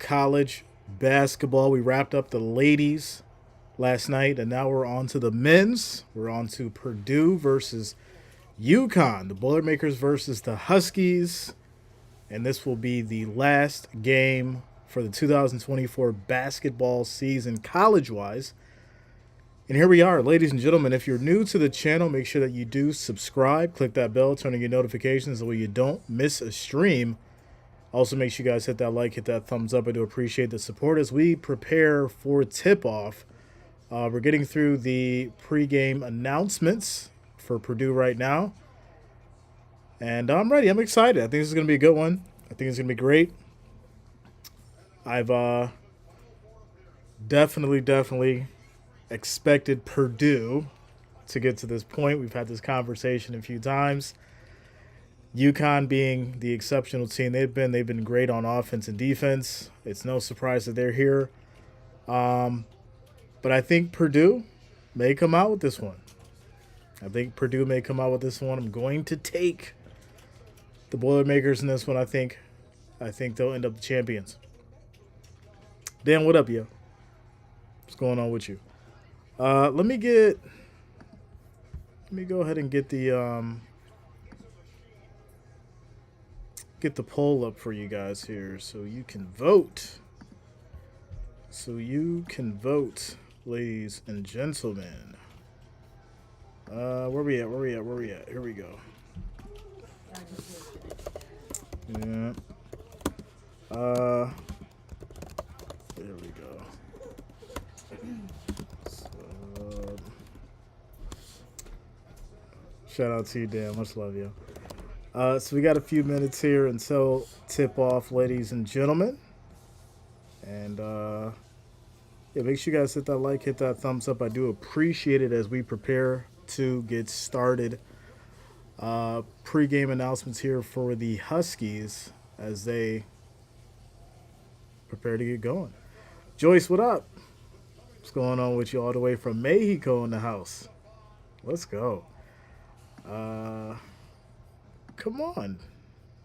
college basketball. We wrapped up the ladies last night, and now we're on to the men's. We're on to Purdue versus UConn, the Boilermakers versus the Huskies. And this will be the last game for the 2024 basketball season college-wise. And here we are, ladies and gentlemen. If you're new to the channel, make sure that you do subscribe. Click that bell, turn on your notifications so you don't miss a stream. Also, make sure you guys hit that like, hit that thumbs up. I do appreciate the support as we prepare for tip-off. We're getting through the pregame announcements for Purdue right now. And I'm ready. I'm excited. I think this is going to be a good one. I think it's going to be great. I've definitely expected Purdue to get to this point. We've had this conversation a few times. UConn being the exceptional team they've been great on offense and defense. It's no surprise that they're here. But I think Purdue may come out with this one. I'm going to take the Boilermakers in this one. I think they'll end up the champions. Dan, what up, yo? What's going on with you? Let me go ahead and get the poll up for you guys here so you can vote. Ladies and gentlemen. Where we at? Here we go. Yeah. There we go. Shout out to you, Dan. Much love, you. So we got a few minutes here until tip-off, ladies and gentlemen. And, yeah, make sure you guys hit that like, hit that thumbs up. I do appreciate it as we prepare to get started. Pre-game announcements here for the Huskies as they prepare to get going. Joyce, what up? What's going on with you all the way from Mexico in the house? Let's go. Come on.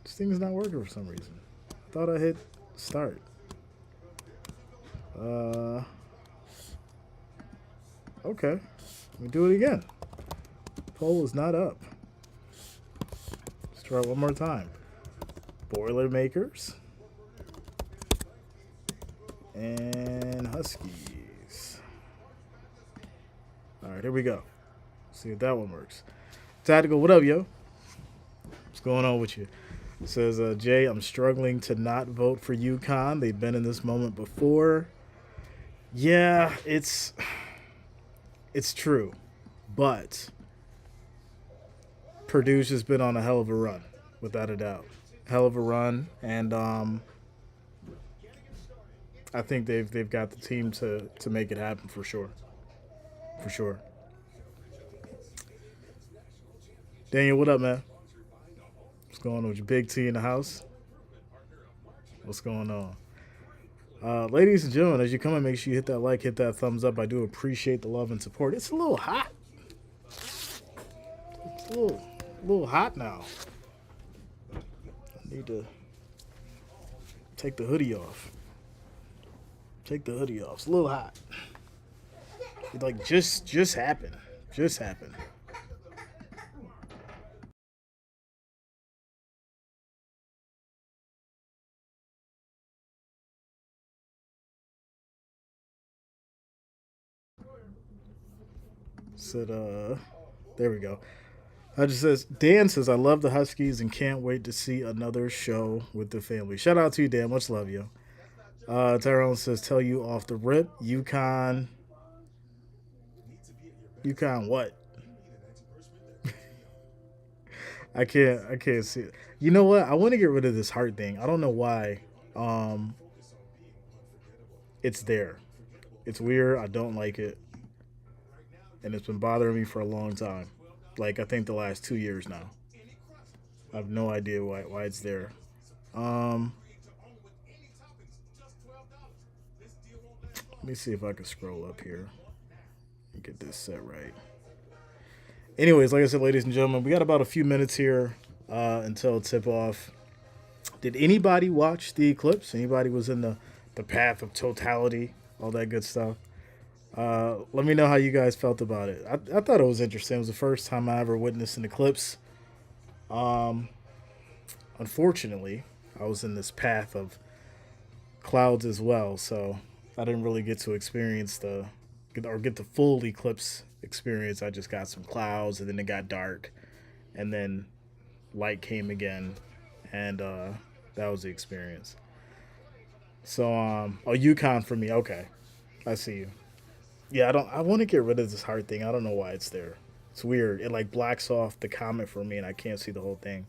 This thing is not working for some reason. I thought I hit start. Okay. Let me do it again. Poll is not up. Let's try it one more time. Boilermakers and Huskies. All right, here we go. See if that one works. Tactical, what up, yo? What's going on with you? It says, Jay, I'm struggling to not vote for UConn. They've been in this moment before. Yeah, it's true. But Purdue's just been on a hell of a run, without a doubt. Hell of a run. And I think they've got the team to make it happen for sure. For sure. Daniel, what up, man? What's going on with your big T in the house? What's going on? Ladies and gentlemen, as you come in, make sure you hit that like, hit that thumbs up. I do appreciate the love and support. It's a little hot. It's a little hot now. I need to take the hoodie off. It's a little hot. It like just happened. Said, there we go. Dan says, I love the Huskies and can't wait to see another show with the family. Shout out to you, Dan. Much love, yo. Tyrone says, tell you off the rip, UConn what? I can't see it. You know what? I want to get rid of this heart thing. I don't know why. It's there. It's weird. I don't like it. And it's been bothering me for a long time. Like, I think the last 2 years now. I have no idea why it's there. Let me see if I can scroll up here and get this set right. Anyways, like I said, ladies and gentlemen, we got about a few minutes here until tip-off. Did anybody watch the clips? Anybody was in the the path of totality, all that good stuff. Let me know how you guys felt about it. I thought it was interesting. It was the first time I ever witnessed an eclipse. Um, Unfortunately, I was in this path of clouds as well, so I didn't really get to experience get the full eclipse experience. I just got some clouds, and then it got dark, and then light came again, and that was the experience. So, oh, UConn for me. Okay, I see you. Yeah, I don't. I want to get rid of this heart thing. I don't know why it's there. It's weird. It like blacks off the comment for me, and I can't see the whole thing.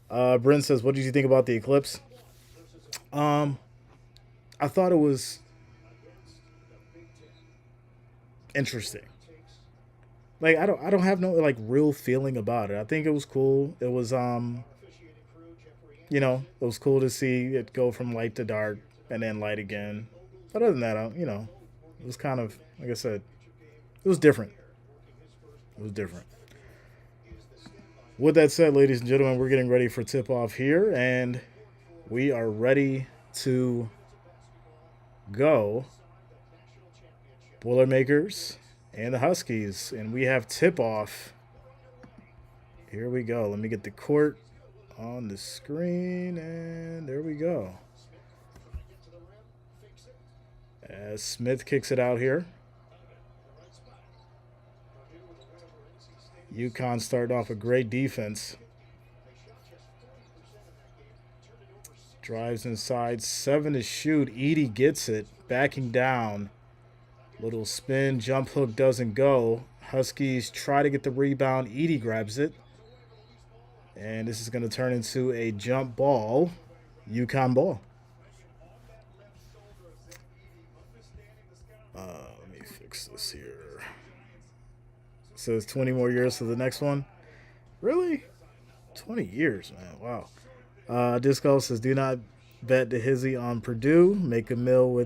Bryn says, "What did you think about the eclipse?" Um, I thought it was interesting. Like I don't have no like real feeling about it. I think it was cool. It was it was cool to see it go from light to dark and then light again. But other than that, it was kind of like I said, it was different. It was different. With that said, ladies and gentlemen, we're getting ready for tip off here, and we are ready to go. Boilermakers and the Huskies, and we have tip off. Here we go. Let me get the court on the screen, and there we go. As Smith kicks it out here. UConn starting off a great defense. Drives inside, 7 to shoot. Edie gets it, backing down. Little spin, jump hook doesn't go. Huskies try to get the rebound. Edie grabs it. And this is going to turn into a jump ball. UConn ball. Let me fix this here. So it's 20 more years for the next one. Really? 20 years, man. Wow. Disco says, do not bet the hizzy on Purdue. Make a meal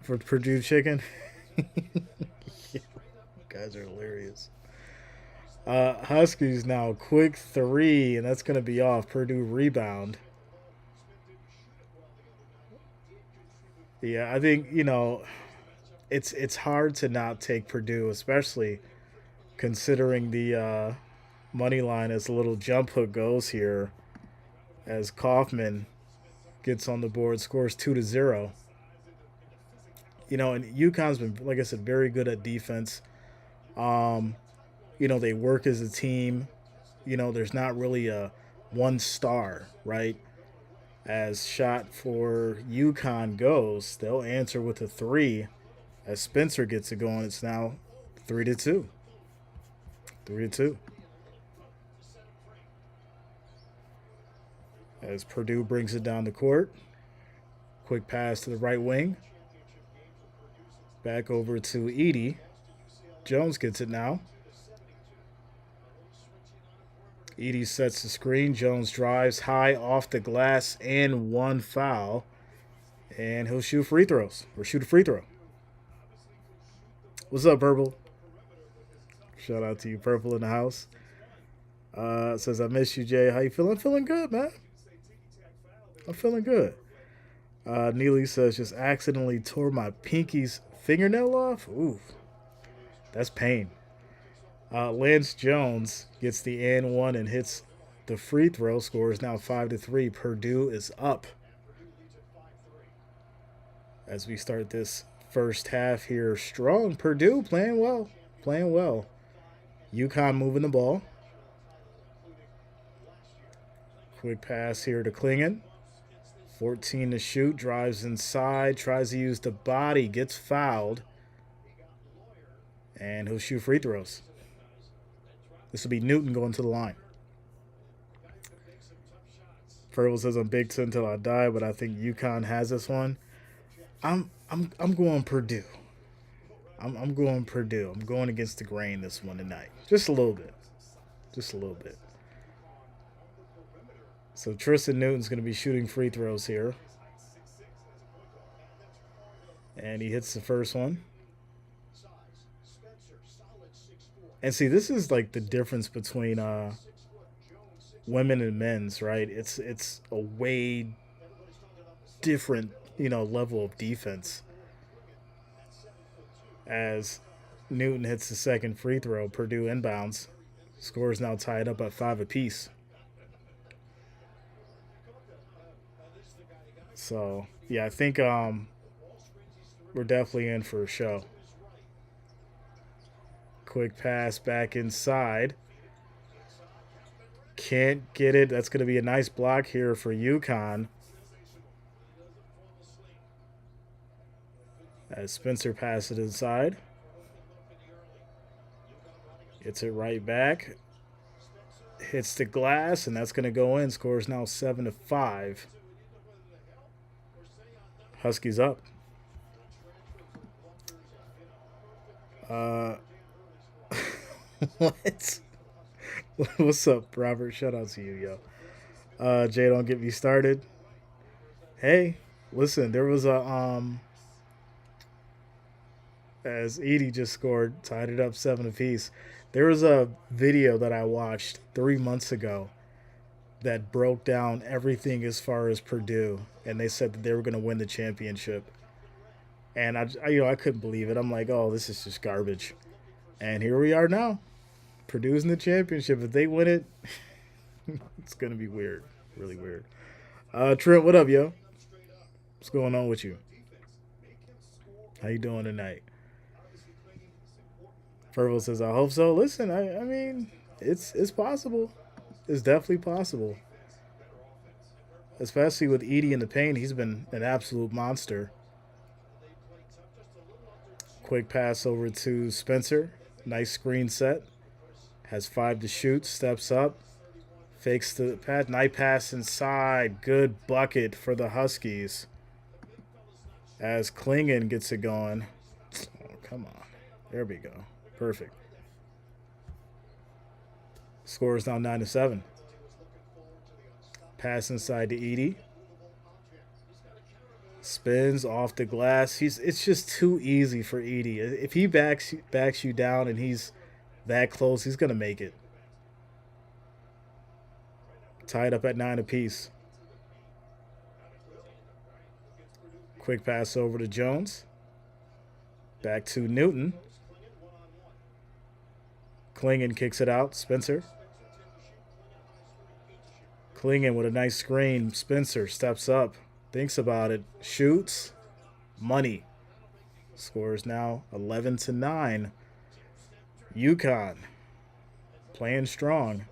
for Purdue chicken. You guys are hilarious. Huskies now, quick 3, and that's going to be off. Purdue rebound. Yeah, I think, it's hard to not take Purdue, especially considering the money line as a little jump hook goes here as Kaufman gets on the board, scores 2-0. And UConn's been, like I said, very good at defense. They work as a team. There's not really a one star, right? As shot for UConn goes, they'll answer with a 3. As Spencer gets it going, it's now 3-2. 3-2. As Purdue brings it down the court. Quick pass to the right wing. Back over to Edie. Jones gets it now. Edie sets the screen. Jones drives high off the glass and 1 foul. And he'll shoot free throws. Or shoot a free throw. What's up, Purple? Shout out to you, Purple, in the house. Says, I miss you, Jay. How you feeling? I'm feeling good, man. I'm feeling good. Neely says, just accidentally tore my pinky's fingernail off. Ooh, that's pain. Lance Jones gets the and 1 and hits the free throw. Score is now 5-3. Purdue is up as we start this first half here. Strong. Purdue playing well. Playing well. UConn moving the ball. Quick pass here to Klingon. 14 to shoot. Drives inside. Tries to use the body. Gets fouled. And he'll shoot free throws. This will be Newton going to the line. Fergal says I'm Big Ten until I die, but I think UConn has this one. I'm going Purdue. I'm going Purdue. I'm going against the grain this one tonight. Just a little bit. Just a little bit. So Tristan Newton's going to be shooting free throws here. And he hits the first one. And see, this is like the difference between women and men's, right? It's a way different level of defense. As Newton hits the second free throw, Purdue inbounds. Score is now tied up at 5 apiece. So yeah, I think we're definitely in for a show. Quick pass back inside. Can't get it. That's going to be a nice block here for UConn. As Spencer passes it inside. Gets it right back. Hits the glass, and that's going to go in. Scores now 7-5. Huskies up. What? What's up, Robert? Shout out to you, yo. Jay, don't get me started. Hey, listen, there was as Edie just scored, tied it up 7 apiece. There was a video that I watched 3 months ago that broke down everything as far as Purdue, and they said that they were going to win the championship. And I couldn't believe it. I'm like, oh, this is just garbage. And here we are now. Purdue's in the championship. If they win it, it's gonna be weird, really weird. Trent, what up, yo? What's going on with you? How you doing tonight? Ferville says, I hope so. Listen, I mean, it's possible. It's definitely possible. Especially with Edie in the paint, he's been an absolute monster. Quick pass over to Spencer. Nice screen set. Has 5 to shoot. Steps up. Fakes the pass. Nice pass inside. Good bucket for the Huskies. As Klingon gets it going. Oh, come on. There we go. Perfect. Score is now 9-7. Pass inside to Edie. Spins off the glass. It's just too easy for Edie. If he backs you down and he's that close, he's gonna make it. Tied up at 9 apiece. Quick pass over to Jones. Back to Newton. Klingon kicks it out. Spencer. Klingon with a nice screen. Spencer steps up. Thinks about it. Shoots. Money. Scores now 11-9. UConn playing strong.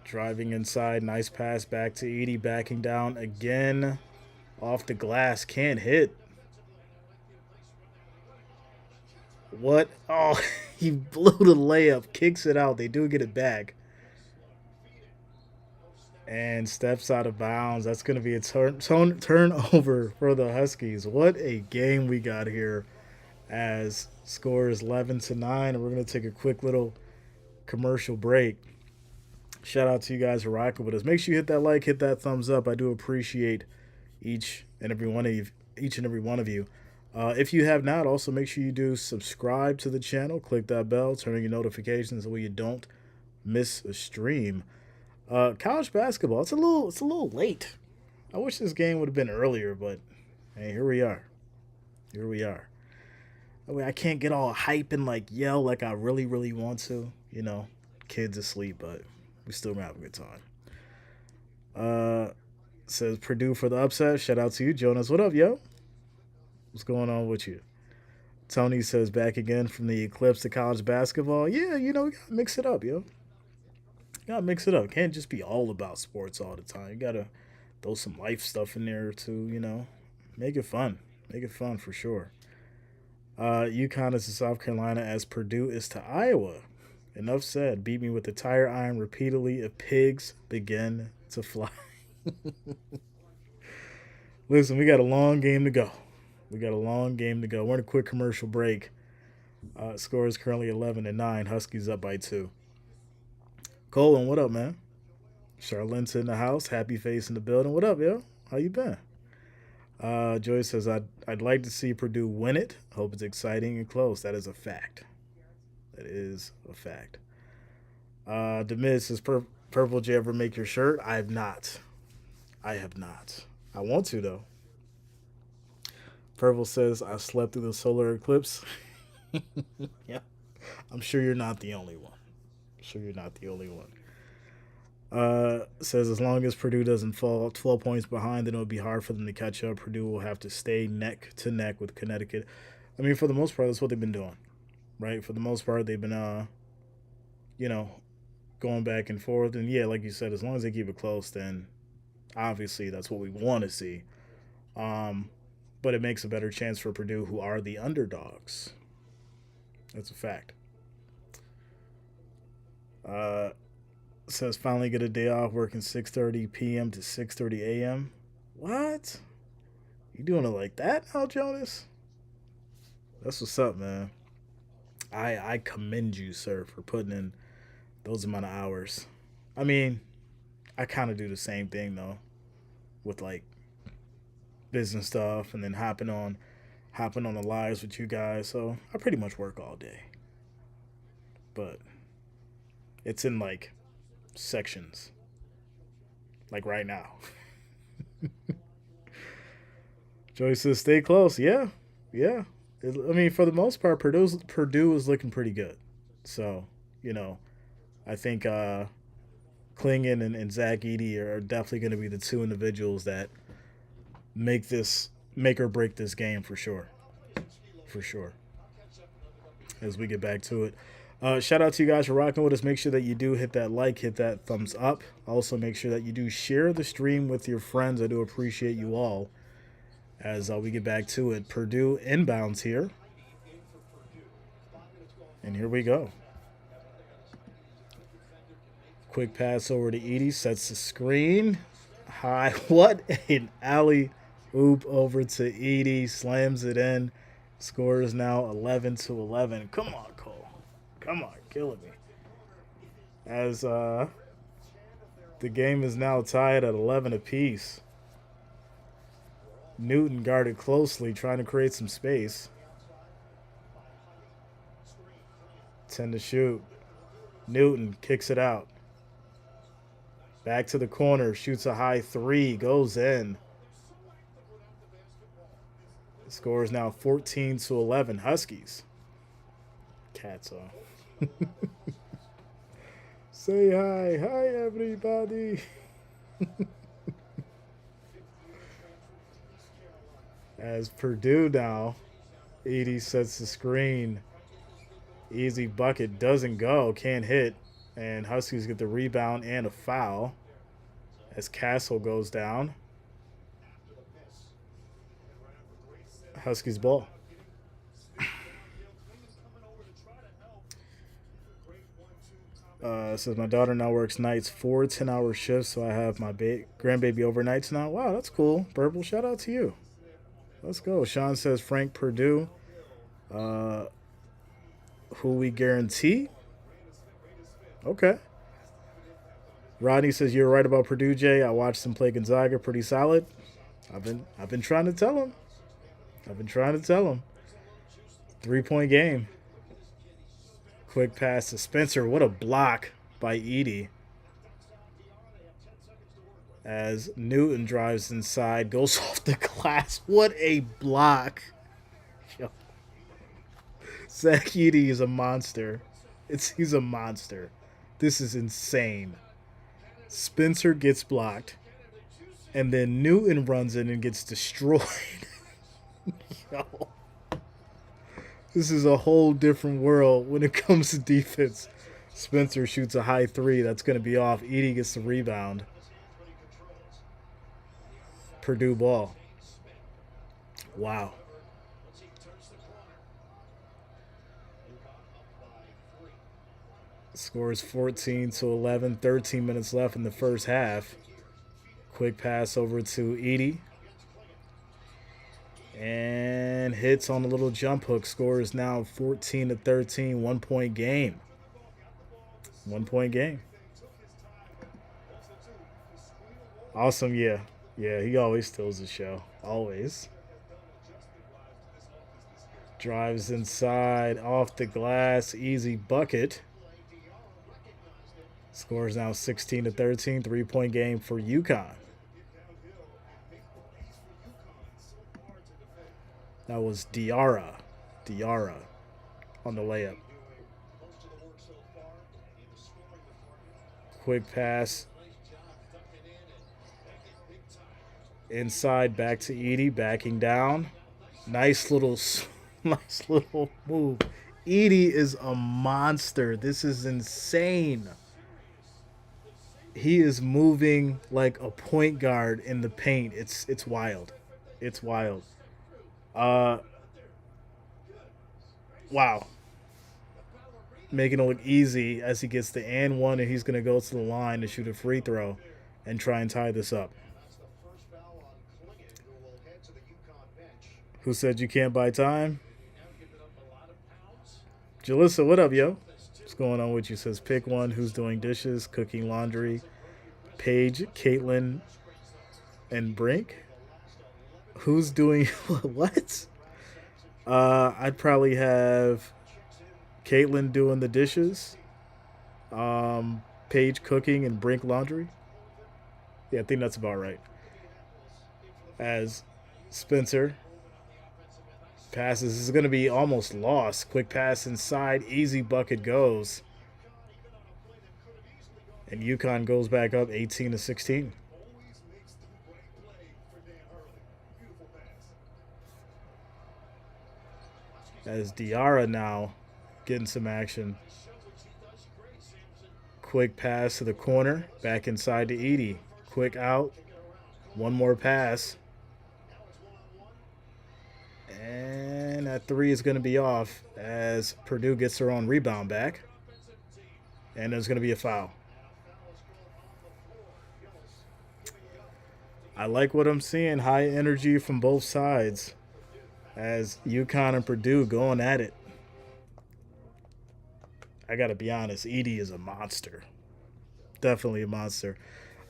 Driving inside. Nice pass back to Edie. Backing down again. Off the glass. Can't hit. What? Oh, he blew the layup. Kicks it out. They do get it back. And steps out of bounds. That's going to be a turnover for the Huskies. What a game we got here. As score is 11-9. And we're going to take a quick little commercial break. Shout out to you guys for rocking with us. Make sure you hit that like, hit that thumbs up. I do appreciate each and every one of you. If you have not, also make sure you do subscribe to the channel. Click that bell, turn on your notifications so you don't miss a stream. College basketball, it's a little late. I wish this game would have been earlier, but hey, here we are. I mean, I can't get all hype and yell like I really, really want to. Kids asleep, but we still gonna have a good time. Says Purdue for the upset. Shout out to you, Jonas. What up, yo? What's going on with you? Tony says back again from the eclipse to college basketball. Yeah, we gotta mix it up, yo. Gotta mix it up. Can't just be all about sports all the time. You gotta throw some life stuff in there too, Make it fun. Make it fun for sure. UConn is to South Carolina as Purdue is to Iowa. Enough said. Beat me with the tire iron repeatedly if pigs begin to fly. Listen, we got a long game to go. We're in a quick commercial break. Score is currently 11-9. Huskies up by 2. Colin, what up, man? Charlenne's in the house. Happy face in the building. What up, yo? How you been? Joy says, I'd like to see Purdue win it. Hope it's exciting and close. That is a fact. The Miz says, Purple, did you ever make your shirt? I have not. I have not. I want to, though. Purple says, I slept through the solar eclipse. Yeah. I'm sure you're not the only one. I'm sure you're not the only one. Says, as long as Purdue doesn't fall 12 points behind, then it'll be hard for them to catch up. Purdue will have to stay neck to neck with Connecticut. I mean, for the most part, that's what they've been doing, right? For the most part, they've been, you know, going back and forth. And yeah, like you said, as long as they keep it close, then obviously that's what we want to see. Um, but it makes a better chance for Purdue, who are the underdogs. That's a fact. Uh, Says finally get a day off working 6:30 p.m. to 6:30 a.m. What? You doing it like that now, Jonas? That's what's up, man. I commend you, sir, for putting in those amount of hours. I mean, I kind of do the same thing though, with like business stuff, and then hopping on the lives with you guys. So I pretty much work all day, but it's in like sections, like right now. Joey says, "Stay close." Yeah, yeah. I mean, for the most part, Purdue is looking pretty good. So, you know, I think Klingon and Zach Edey are definitely going to be the two individuals that make or break this game for sure, for sure. As we get back to it, shout out to you guys for rocking with us. Make sure that you do hit that like, hit that thumbs up. Also, make sure that you do share the stream with your friends. I do appreciate you all. As we get back to it, Purdue inbounds here. And here we go. Quick pass over to Edey, sets the screen. High, what an alley oop over to Edey, slams it in. Score is now 11-11. Come on, Cole. Come on, killing me. As the game is now tied at 11 apiece. Newton guarded closely, trying to create some space. 10 to shoot. Newton kicks it out. Back to the corner, shoots a high three, goes in. The score is now 14-11. Huskies. Cats off. Say hi. Hi, everybody. As Purdue now, Edey sets the screen. Easy bucket, doesn't go, can't hit. And Huskies get the rebound and a foul as Castle goes down. Huskies ball. Says my daughter now works nights, 4 10-hour shifts, so I have my grandbaby overnights now. Wow, that's cool. Purple, shout out to you. Let's go. Sean says Frank Purdue. Who we guarantee? Okay. Rodney says you're right about Purdue, Jay. I watched them play Gonzaga, pretty solid. I've been trying to tell him. 3-point game. Quick pass to Spencer. What a block by Edey. As Newton drives inside, goes off the glass. What a block. Zach Edey is a monster. He's a monster. This is insane. Spencer gets blocked, and then Newton runs in and gets destroyed. Yo. This is a whole different world when it comes to defense. Spencer shoots a high three. That's going to be off. Edey gets the rebound. Purdue ball. Wow. Score is 14-11. 13 minutes left in the first half. Quick pass over to Edey. And hits on a little jump hook. Score is now 14-13. 1-point game. 1-point game. Awesome, yeah. Yeah, he always steals the show. Always. Drives inside, off the glass, easy bucket. Score is now 16-13, 3-point game for UConn. That was Diarra on the layup. Quick pass. Inside, back to Edie, backing down. Nice little move. Edie is a monster. This is insane. He is moving like a point guard in the paint. It's wild. It's wild. Uh wow. Making it look easy as he gets the and one, and he's gonna go to the line to shoot a free throw and try and tie this up. Who said you can't buy time? Jalissa, what up, yo? What's going on with you? Says pick one. Who's doing dishes, cooking laundry? Paige, Caitlin, and Brink. Who's doing what? I'd probably have Caitlin doing the dishes, Paige cooking, and Brink laundry. Yeah, I think that's about right. As Spencer passes, this is going to be almost lost. Quick pass inside, easy bucket goes. And UConn goes back up 18-16. As Diarra now getting some action. Quick pass to the corner, back inside to Edie. Quick out, one more pass. And that three is going to be off as Purdue gets their own rebound back. And there's going to be a foul. I like what I'm seeing. High energy from both sides as UConn and Purdue going at it. I got to be honest, Edie is a monster. Definitely a monster.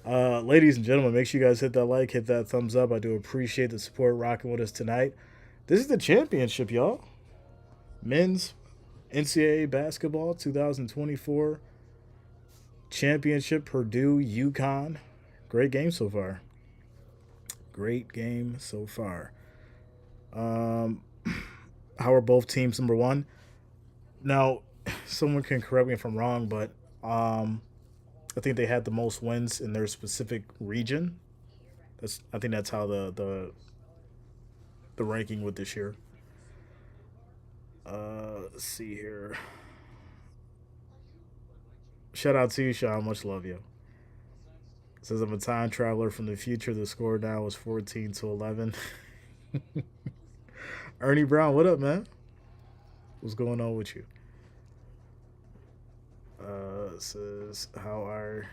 Ladies and gentlemen, make sure you guys hit that like, hit that thumbs up. I do appreciate the support rocking with us tonight. This is the championship, y'all. Men's NCAA basketball 2024 championship, Purdue, UConn. Great game so far. Great game so far. How are both teams number one? Now, someone can correct me if I'm wrong, but I think they had the most wins in their specific region. I think that's how the ranking with this year. Let's see here. Shout out to you, Sean. Much love you. Says I'm a time traveler from the future. The score now is 14-11. Ernie Brown, what up, man? What's going on with you? Says how are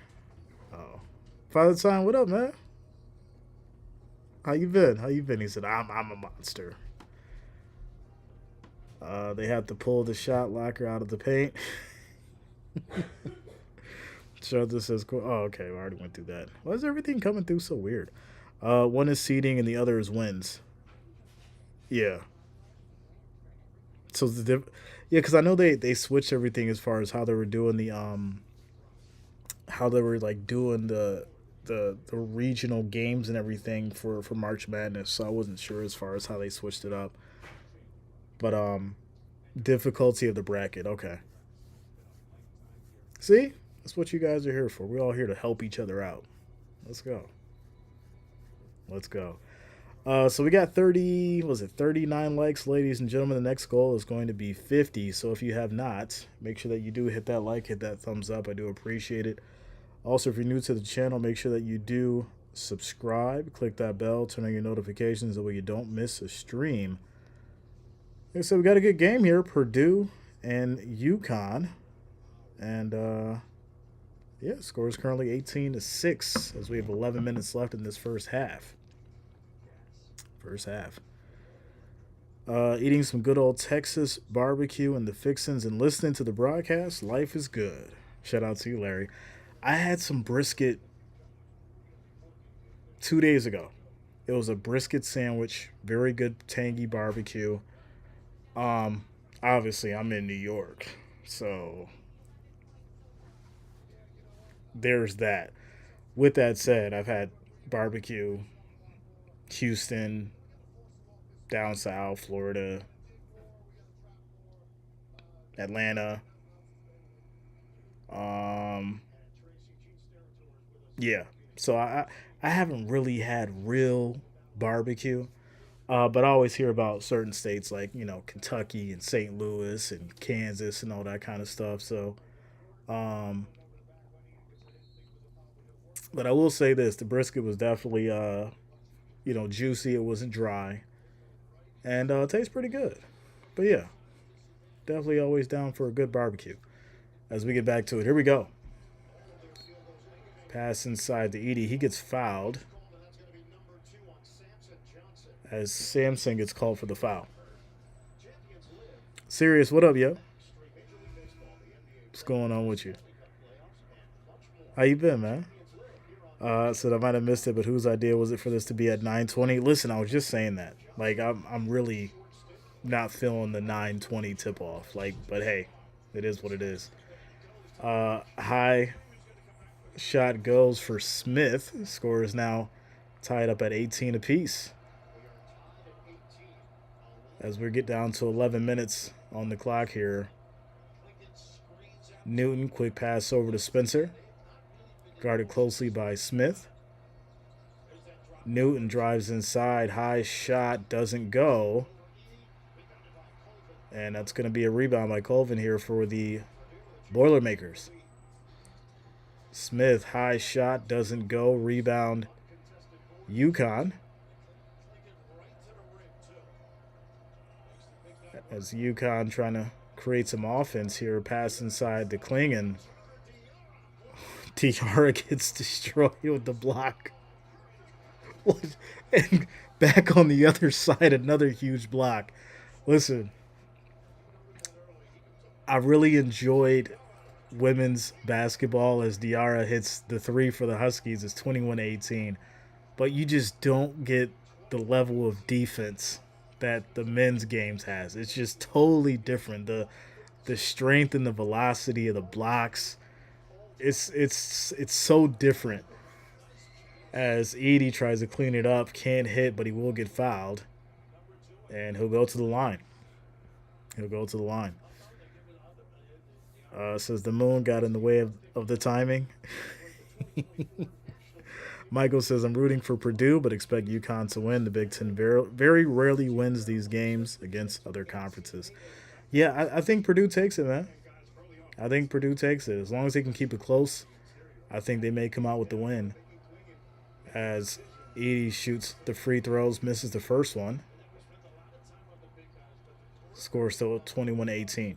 Father Time, what up, man? How you been? He said I'm a monster. They have to pull the shot locker out of the paint. Shudder says, oh, okay, we already went through that. Why is everything coming through so weird? One is seeding and the other is wins. Yeah. So yeah, because I know they switched everything as far as how they were doing how they were like doing the regional games and everything for March Madness. So I wasn't sure as far as how they switched it up. But difficulty of the bracket, okay. See? That's what you guys are here for. We're all here to help each other out. Let's go. Let's go. So we got 39 likes, ladies and gentlemen. The next goal is going to be 50. So if you have not, make sure that you do hit that like, hit that thumbs up. I do appreciate it. Also, if you're new to the channel, make sure that you do subscribe, click that bell, turn on your notifications, that way you don't miss a stream. Like I said, we got a good game here, Purdue and UConn. And yeah, score is currently 18-6 as we have 11 minutes left in this first half. Eating some good old Texas barbecue and the fixins and listening to the broadcast. Life is good. Shout out to you, Larry. I had some brisket 2 days ago. It was a brisket sandwich, very good tangy barbecue. Obviously I'm in New York, so there's that. With that said, I've had barbecue, Houston, down south, Florida, Atlanta. Um, yeah. So I haven't really had real barbecue. But I always hear about certain states like, Kentucky and St. Louis and Kansas and all that kind of stuff. So, um, but I will say this: the brisket was definitely, juicy. It wasn't dry, and it tastes pretty good. But yeah, definitely always down for a good barbecue. As we get back to it, here we go. Pass inside to Edie. He gets fouled as Samson gets called for the foul. Serious, what up, yo? What's going on with you? How you been, man? Said I might have missed it, but whose idea was it for this to be at 9:20? Listen, I was just saying that. Like, I'm really not feeling the 9:20 tip off. Like, but hey, it is what it is. High shot goes for Smith. Score is now tied up at 18 apiece. As we get down to 11 minutes on the clock here, Newton, quick pass over to Spencer, guarded closely by Smith. Newton drives inside, high shot doesn't go. And that's going to be a rebound by Colvin here for the Boilermakers. Smith, high shot doesn't go. Rebound, UConn. As UConn trying to create some offense here, pass inside to Klingon. Tiara gets destroyed with the block. And back on the other side, another huge block. Listen, I really enjoyed women's basketball as Diarra hits the three for the Huskies. It's 21-18. But you just don't get the level of defense that the men's games has. It's just totally different. The strength and the velocity of the blocks. It's so different. As Edie tries to clean it up, can't hit, but he will get fouled. And he'll go to the line. He'll go to the line. Says the moon got in the way of the timing. Michael says, I'm rooting for Purdue, but expect UConn to win. The Big Ten very rarely wins these games against other conferences. Yeah, I think Purdue takes it, man. I think Purdue takes it. As long as they can keep it close, I think they may come out with the win. As Edie shoots the free throws, misses the first one. Score still 21-18.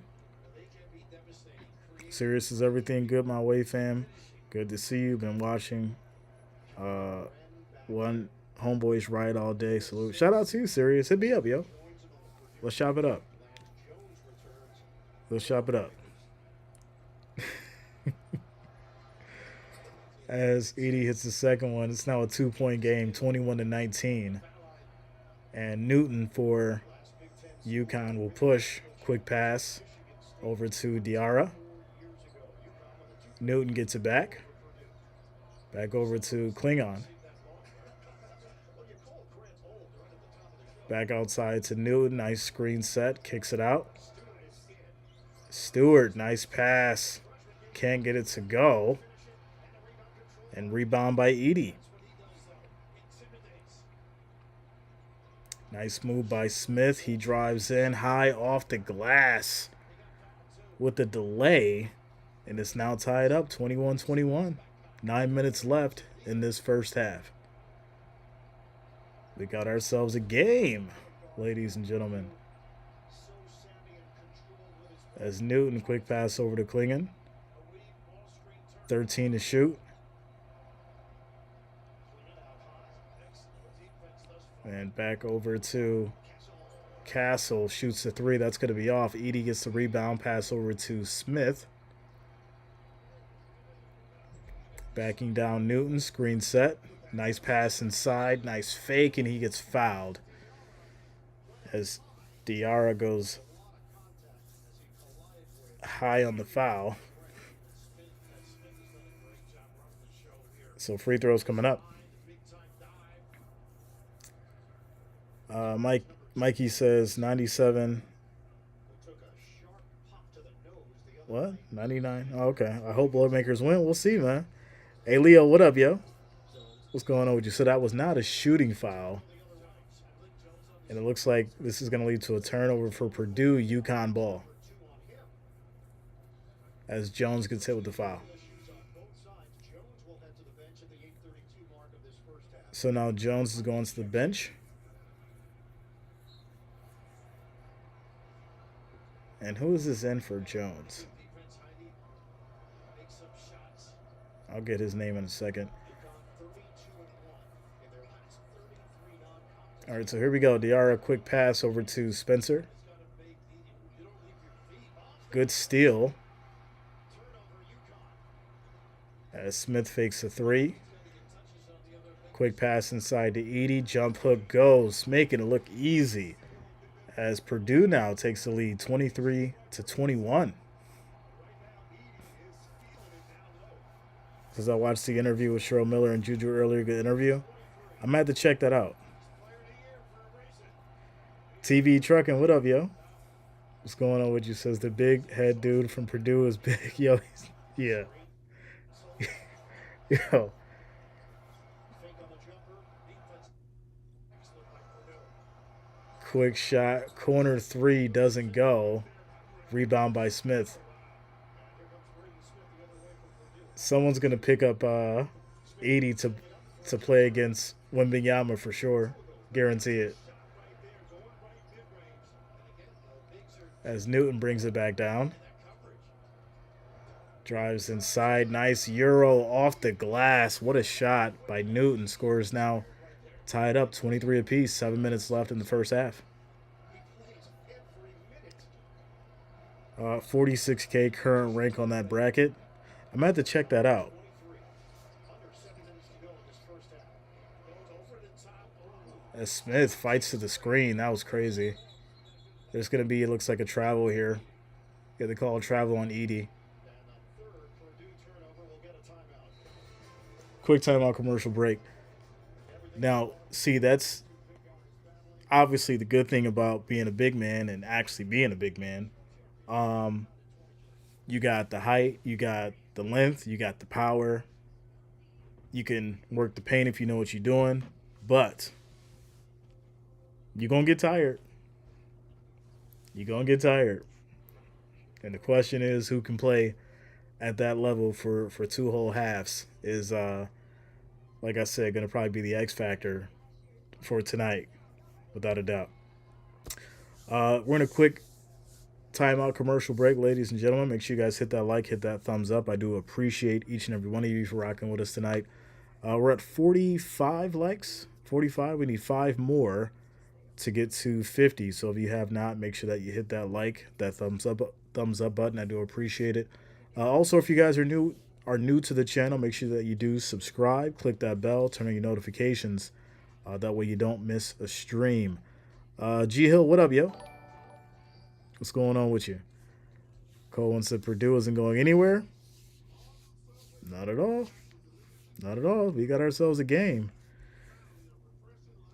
Serious, is everything good my way, fam? Good to see you. Been watching one homeboys ride all day. Salute. Shout out to you, Serious. Hit me up, yo. Let's chop it up. Let's chop it up. As Edie hits the second one, it's now a 2-point game, 21-19. And Newton for UConn will push. Quick pass over to Diarra. Newton gets it back. Back over to Klingon. Back outside to Newton. Nice screen set. Kicks it out. Stewart, nice pass. Can't get it to go. And rebound by Edie. Nice move by Smith. He drives in high off the glass with the delay. And it's now tied up 21-21. 9 minutes left in this first half. We got ourselves a game, ladies and gentlemen. As Newton, quick pass over to Klingon. 13 to shoot. And back over to Castle. Shoots the three. That's going to be off. Edie gets the rebound. Pass over to Smith. Backing down Newton. Screen set. Nice pass inside. Nice fake. And he gets fouled. As Diarra goes high on the foul. So free throws coming up. Mikey says 97. What? 99? Oh, okay. I hope Boilermakers win. We'll see, man. Hey, Leo, what up, yo? What's going on with you? So that was not a shooting foul. And it looks like this is going to lead to a turnover for Purdue, UConn ball. As Jones gets hit with the foul. So now Jones is going to the bench. And who is this in for Jones? I'll get his name in a second. All right, so here we go. Diarra, quick pass over to Spencer. Good steal. As Smith fakes a three. Quick pass inside to Edey. Jump hook goes, making it look easy. As Purdue now takes the lead 23-21. Because I watched the interview with Cheryl Miller and Juju earlier, good interview. I'm going to have to check that out. TV Trucking, what up, yo? What's going on with you? Says the big head dude from Purdue is big. Yo, yeah. Yo. Quick shot. Corner three doesn't go. Rebound by Smith. Someone's going to pick up Edey to play against Wembanyama for sure. Guarantee it. As Newton brings it back down. Drives inside. Nice Euro off the glass. What a shot by Newton. Scores now tied up 23 apiece. 7 minutes left in the first half. 46K current rank on that bracket. I'm going to have to check that out. As Smith fights to the screen. That was crazy. There's going to be, it looks like a travel here. Yeah, they call a travel on Edey. Quick timeout commercial break. Now, see, that's obviously the good thing about being a big man and actually being a big man. You got the height, you got the length, you got the power. You can work the paint if you know what you're doing, but you're going to get tired. You're going to get tired. And the question is who can play at that level for 2 whole halves is, like I said, going to probably be the X factor for tonight, without a doubt. We're in a quick timeout commercial break, ladies and gentlemen. Make sure you guys hit that like, hit that thumbs up. I do appreciate each and every one of you for rocking with us tonight. We're at 45 likes. 45. We need 5 more to get to 50. So if you have not, make sure that you hit that like, that thumbs up button. I do appreciate it. Also, if you guys are new to the channel, make sure that you do subscribe, click that bell, turn on your notifications. That way you don't miss a stream. G Hill, what up, yo? What's going on with you? Colin said Purdue isn't going anywhere. Not at all. Not at all. We got ourselves a game.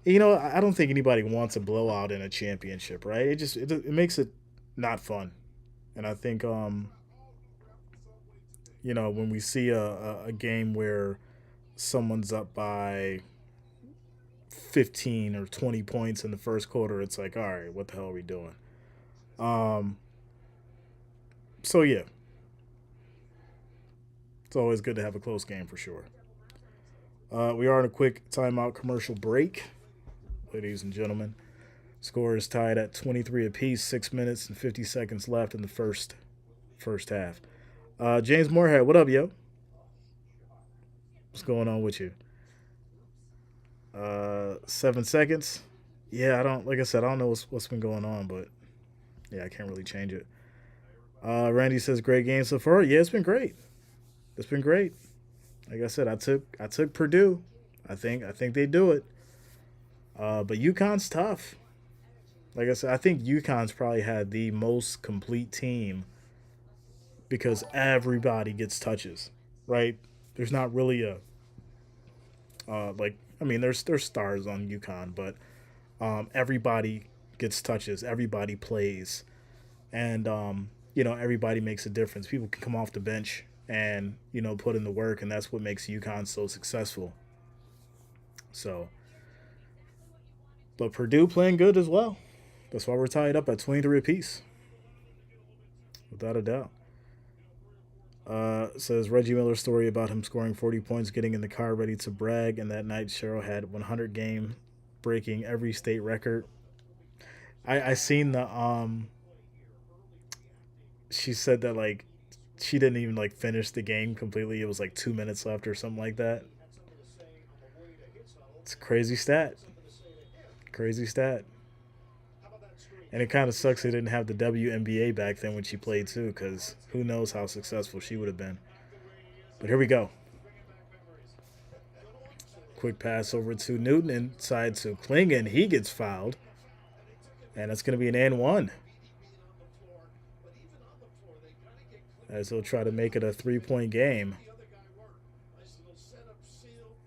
You know, I don't think anybody wants a blowout in a championship, right? It makes it not fun. And I think you know, when we see a game where someone's up by 15 or 20 points in the first quarter, it's like, all right, what the hell are we doing? So yeah, it's always good to have a close game for sure. We are in a quick timeout commercial break, ladies and gentlemen. Score is tied at 23 apiece. 6 minutes and 50 seconds left in the first half. James Moorhead, what up, yo? What's going on with you? 7 seconds. Yeah, like I said, I don't know what's been going on, but yeah, I can't really change it. Randy says great game so far. Yeah, it's been great. It's been great. Like I said, I took Purdue. I think they do it. But UConn's tough. Like I said, I think UConn's probably had the most complete team because everybody gets touches, right? There's not really a I mean, there's stars on UConn, but everybody gets touches, everybody plays, and everybody makes a difference. People can come off the bench and put in the work, and that's what makes UConn so successful. So, but Purdue playing good as well. That's why we're tied up at 23 apiece, without a doubt. Says Reggie Miller's story about him scoring 40 points, getting in the car ready to brag, and that night Cheryl had 100 game, breaking every state record. I seen the she said that like she didn't even like finish the game completely. It was like 2 minutes left or something like that. It's a crazy stat. Crazy stat. And it kind of sucks they didn't have the WNBA back then when she played too, because who knows how successful she would have been. But here we go. Quick pass over to Newton, inside to Klingon. He gets fouled. And it's going to be an and one. As he'll try to make it a 3-point game.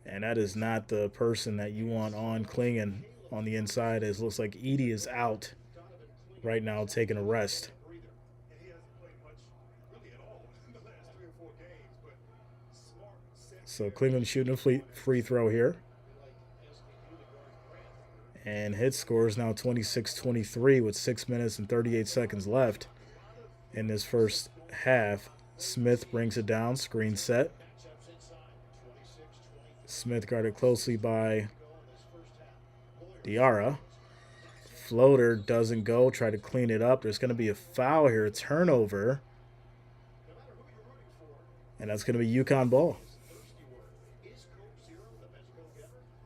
And that is not the person that you want on Klingon on the inside. It looks like Edie is out right now, taking a rest. So Klingon shooting a free throw here. And hit scores now 26-23 with 6 minutes and 38 seconds left in this first half. Smith brings it down, screen set. Smith guarded closely by Diarra. Floater doesn't go, try to clean it up. There's going to be a foul here, a turnover. And that's going to be UConn ball.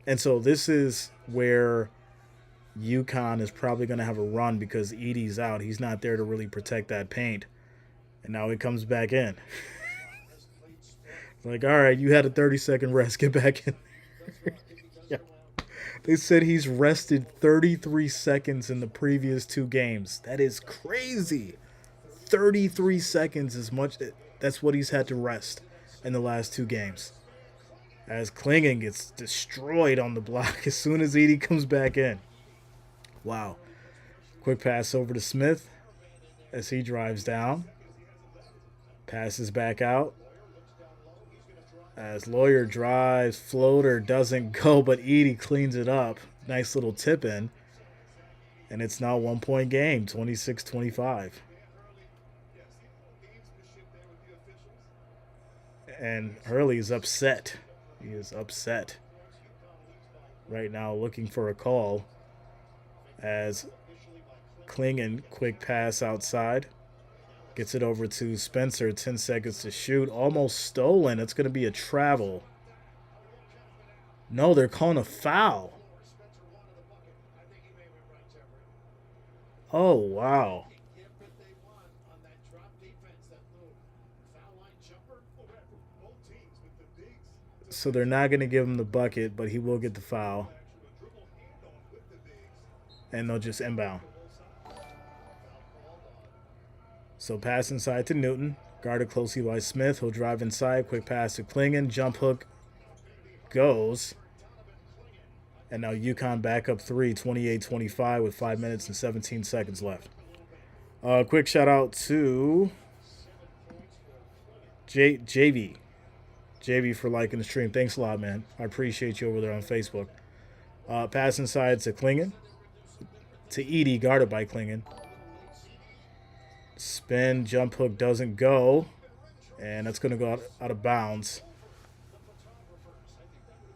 And so this is where UConn is probably going to have a run because Edie's out. He's not there to really protect that paint. And now he comes back in. Like, all right, you had a 30-second rest. Get back in. Yeah. They said he's rested 33 seconds in the previous 2 games. That is crazy. 33 seconds is much. That's what he's had to rest in the last 2 games. As Klingon gets destroyed on the block as soon as Edie comes back in. Wow. Quick pass over to Smith as he drives down. Passes back out. As Lawyer drives, floater doesn't go, but Edie cleans it up. Nice little tip in. And it's now a 1-point game, 26-25. And Hurley is upset. He is upset right now, looking for a call. As Klingon, quick pass outside. Gets it over to Spencer. 10 seconds to shoot. Almost stolen. It's going to be a travel. No, they're calling a foul. Oh, wow. So they're not going to give him the bucket, but he will get the foul. And they'll just inbound. So pass inside to Newton. Guarded closely by Smith. He'll drive inside. Quick pass to Klingon. Jump hook goes. And now UConn back up 3, 28-25 with 5 minutes and 17 seconds left. Quick shout out to JV. JV for liking the stream. Thanks a lot, man. I appreciate you over there on Facebook. Pass inside to Klingon. To Edie, guarded by Klingon. Spin, jump hook doesn't go. And that's going to go out of bounds.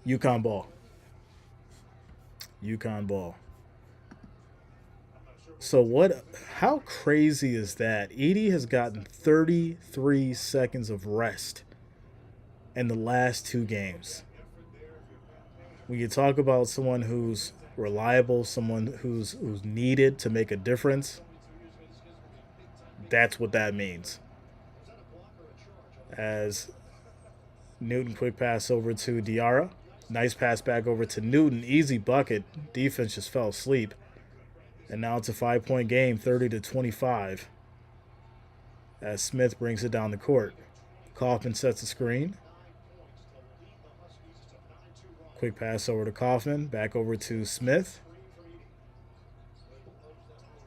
UConn ball. UConn ball. So how crazy is that? Edie has gotten 33 seconds of rest in the last 2 games. When you talk about someone who's reliable, someone who's needed to make a difference, that's what that means. As Newton quick pass over to Diarra. Nice pass back over to Newton. Easy bucket. Defense just fell asleep. And now it's a 5-point game, 30-25. As Smith brings it down the court. Kaufman sets the screen. Quick pass over to Kaufman. Back over to Smith.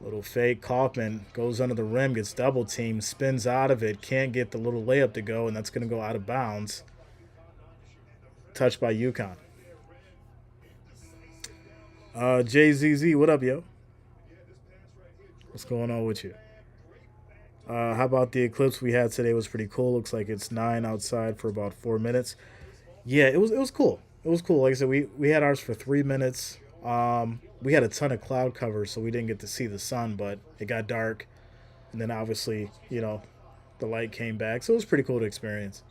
Little fake. Kaufman goes under the rim, gets double teamed, spins out of it, can't get the little layup to go, and that's going to go out of bounds. Touched by UConn. JZZ, what up, yo? What's going on with you? How about the eclipse we had today? Was pretty cool. Looks like it's 9 outside for about 4 minutes. Yeah, it was cool. It was cool. Like I said, we had ours for 3 minutes. We had a ton of cloud cover, so we didn't get to see the sun, but it got dark. And then obviously, the light came back. So it was pretty cool to experience.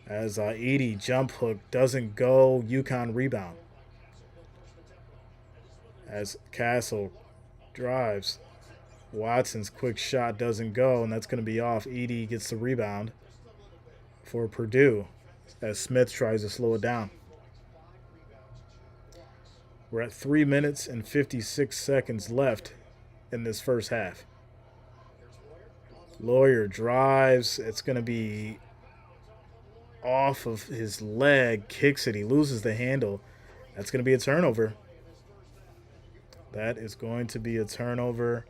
As Edey jump hook doesn't go, UConn rebound. As Castle drives, Watson's quick shot doesn't go, and that's going to be off. Edey gets the rebound for Purdue as Smith tries to slow it down. We're at 3 minutes and 56 seconds left in this first half. Lawyer drives. It's going to be off of his leg, kicks it. He loses the handle. That's going to be a turnover. That is going to be a turnover.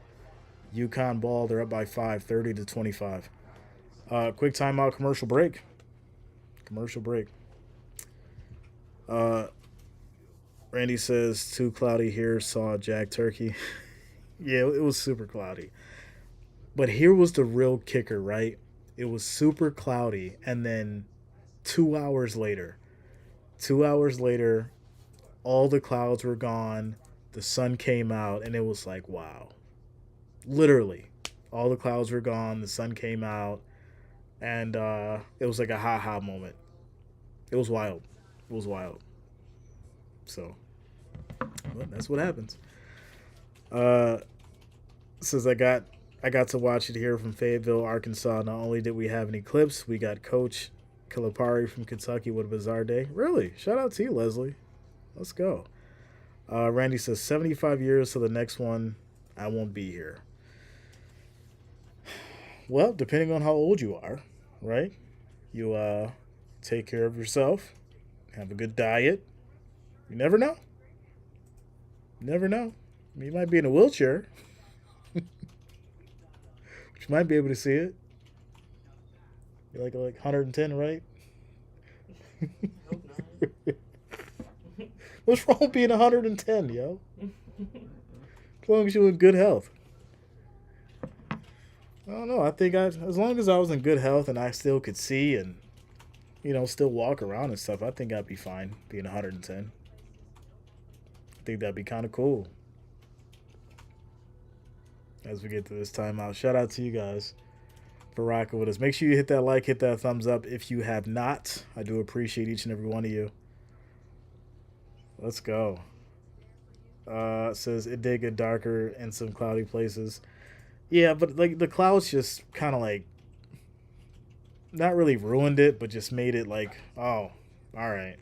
UConn ball. They're up by 5, 30-25. Quick timeout, commercial break. Commercial break. Randy says, too cloudy here, saw Jack Turkey. Yeah, it was super cloudy. But here was the real kicker, right? It was super cloudy, and then 2 hours later, all the clouds were gone, the sun came out, and it was like, wow. Literally, all the clouds were gone, the sun came out, and it was like a ha-ha moment. It was wild. It was wild. So, but that's what happens. Says I got to watch it here from Fayetteville, Arkansas. Not only did we have an eclipse, we got Coach Calipari from Kentucky. What a bizarre day. Really? Shout out to you, Leslie. Let's go. Randy says 75 years to the next one. I won't be here. Well, depending on how old you are, right? You take care of yourself, have a good diet. You never know. Never know. I mean, you might be in a wheelchair. But you might be able to see it. You're like 110, right? What's wrong with being 110, yo? As long as you're in good health. I don't know. I think as long as I was in good health and I still could see and, still walk around and stuff, I think I'd be fine being 110. I think that'd be kind of cool. As we get to this timeout, shout out to you guys for rocking with us. Make sure you hit that like, hit that thumbs up if you have not. I do appreciate each and every one of you. Let's go. It says it did get darker in some cloudy places. Yeah, but the clouds just kind of not really ruined it, but just made it oh, all right.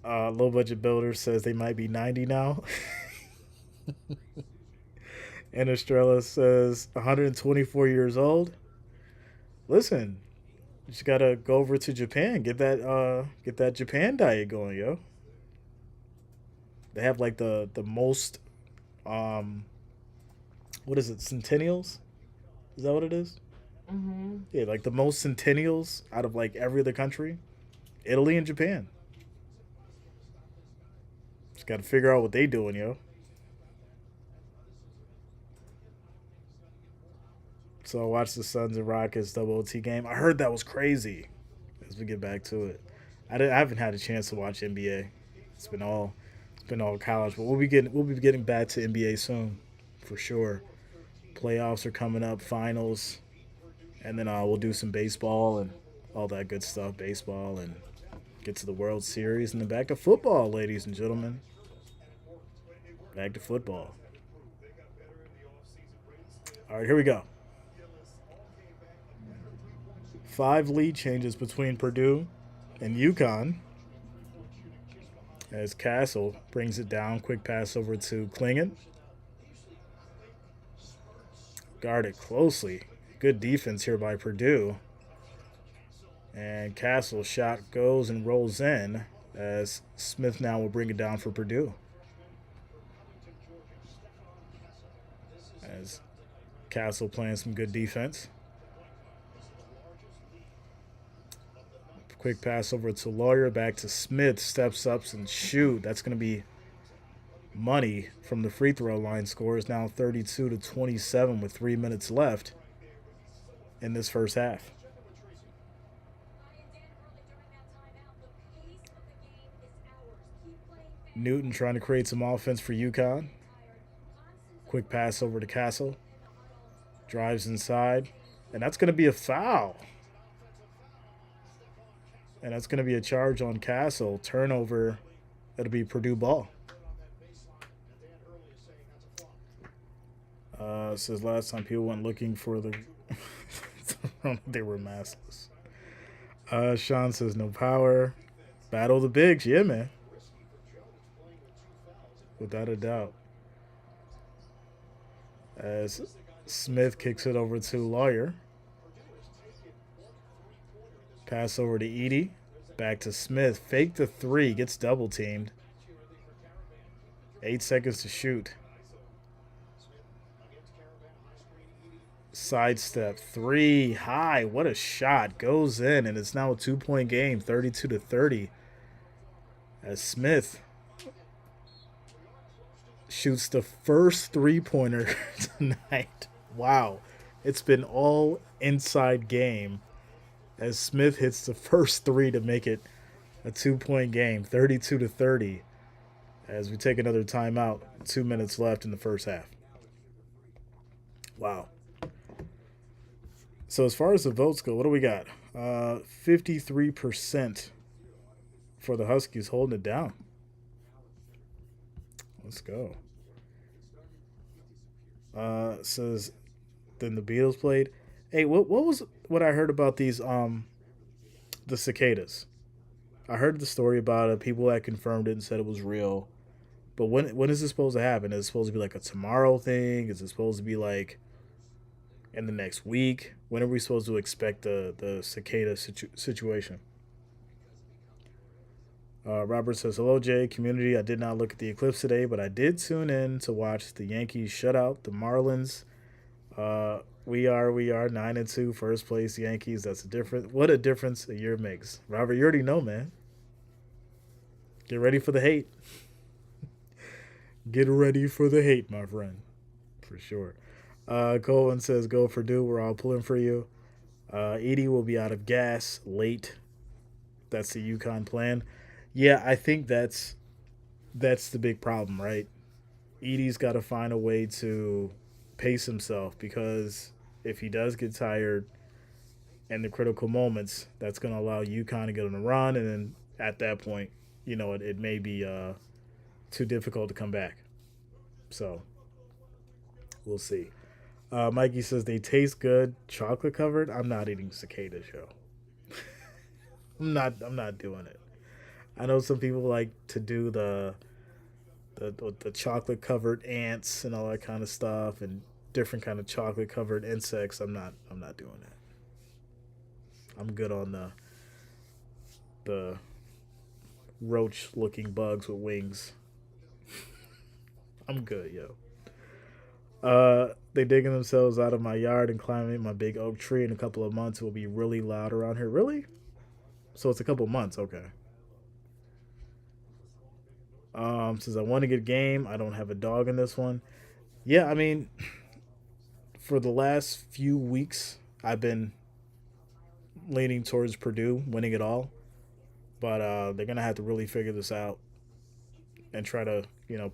Low budget builder says they might be 90 now. And Estrella says 124 years old. Listen, you just gotta go over to Japan, get that Japan diet going, yo. They have the most what is it, centennials? Is that what it is? Mm-hmm. Yeah, the most centennials out of every other country. Italy and Japan. Just got to figure out what they doing, yo. So I watched the Suns and Rockets double OT game. I heard that was crazy. As we get back to it, I haven't had a chance to watch NBA. It's been all college, but we'll be getting back to NBA soon, for sure. Playoffs are coming up, finals, and then we'll do some baseball and all that good stuff. Baseball and get to the World Series and then back to football, ladies and gentlemen. Back to football. All right, here we go. 5 lead changes between Purdue and UConn. As Castle brings it down, quick pass over to Klingon. Guarded closely. Good defense here by Purdue. And Castle's shot goes and rolls in. as Smith now will bring it down for Purdue. As Castle playing some good defense. Quick pass over to Lawyer, back to Smith, steps up and shoot. That's going to be money from the free throw line. Scores now 32-27 with 3 minutes left in this first half. Newton trying to create some offense for UConn. Quick pass over to Castle. Drives inside. And that's going to be a foul. And that's going to be a charge on Castle. Turnover. It'll be Purdue ball. Says last time people went looking for the... they were maskless. Sean says no power. Battle the bigs. Yeah, man. Without a doubt. As Smith kicks it over to Lawyer. Pass over to Edey. Back to Smith. Fake the three. Gets double teamed. 8 seconds to shoot. Sidestep. Three. High. What a shot. Goes in, and it's now a 2-point game. 32-30. As Smith shoots the first three-pointer tonight. Wow. It's been all inside game as Smith hits the first three to make it a 2-point game, 32-30, as we take another timeout. 2 minutes left in the first half. Wow. So as far as the votes go, what do we got? 53% for the Huskies, holding it down. Let's go. Says then the Beatles played. Hey, what was what I heard about these the cicadas? I heard the story about it. People that confirmed it and said it was real. But when is this supposed to happen? Is it supposed to be like a tomorrow thing? Is it supposed to be like in the next week? When are we supposed to expect the cicada situation? Robert says, hello, Jay. Community, I did not look at the eclipse today, but I did tune in to watch the Yankees shut out the Marlins. We are 9-2, first place Yankees. That's a difference. What a difference a year makes. Robert, you already know, man. Get ready for the hate. Get ready for the hate, my friend. For sure. Colin says, go Purdue. We're all pulling for you. Edey will be out of gas late. That's the UConn plan. Yeah, I think that's the big problem, right? Edey's got to find a way to pace himself, because if he does get tired in the critical moments, that's going to allow UConn to get on a run, and then at that point, it may be too difficult to come back. So we'll see. Mikey says they taste good, chocolate covered. I'm not eating cicadas, yo. I'm not doing it. I know some people like to do the chocolate covered ants and all that kind of stuff, and different kind of chocolate covered insects. I'm not doing that. I'm good on the roach looking bugs with wings. I'm good, yo. They digging themselves out of my yard and climbing my big oak tree. In a couple of months, it will be really loud around here. Really? So it's a couple of months, okay. Says I want to get game. I don't have a dog in this one. Yeah, I mean, for the last few weeks, I've been leaning towards Purdue winning it all, but they're gonna have to really figure this out and try to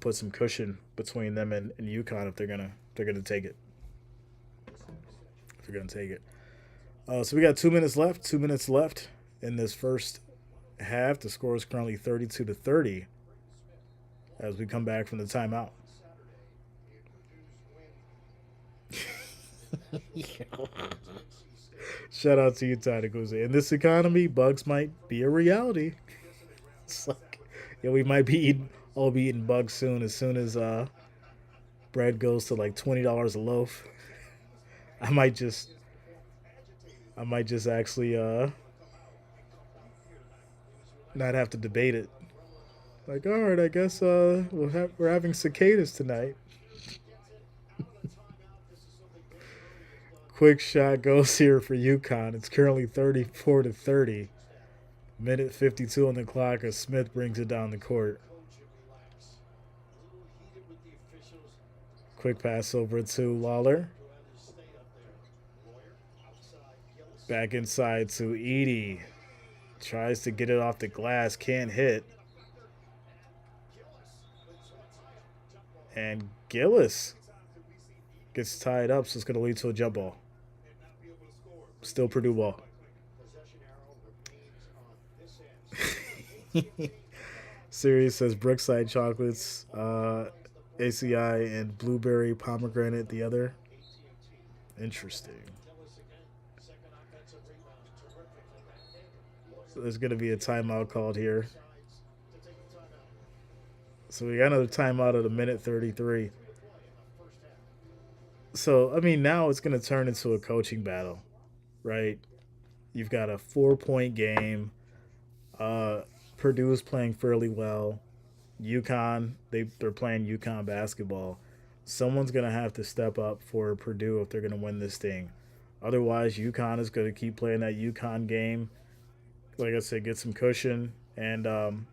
put some cushion between them and UConn if they're gonna take it. If they're gonna take it. So we got 2 minutes left. 2 minutes left in this first half. The score is currently 32-30 as we come back from the timeout. Shout out to you, Tadikuze. In this economy, bugs might be a reality. It's like, we might be eating bugs soon. As soon as bread goes to like $20 a loaf, I might just actually not have to debate it. Like, all right, I guess we're having cicadas tonight. Quick shot goes here for UConn. It's currently 34-30. Minute 52 on the clock as Smith brings it down the court. Quick pass over to Lawler. Back inside to Edey. Tries to get it off the glass. Can't hit. And Gillis gets tied up, so it's going to lead to a jump ball. Still Purdue ball. Series says Brookside Chocolates, ACI, and Blueberry Pomegranate the other. Interesting. So there's going to be a timeout called here. So we got another timeout at a minute 33. So, I mean, now it's going to turn into a coaching battle, right? You've got a 4-point game. Purdue is playing fairly well. UConn, they're playing UConn basketball. Someone's going to have to step up for Purdue if they're going to win this thing. Otherwise, UConn is going to keep playing that UConn game. Like I said, get some cushion and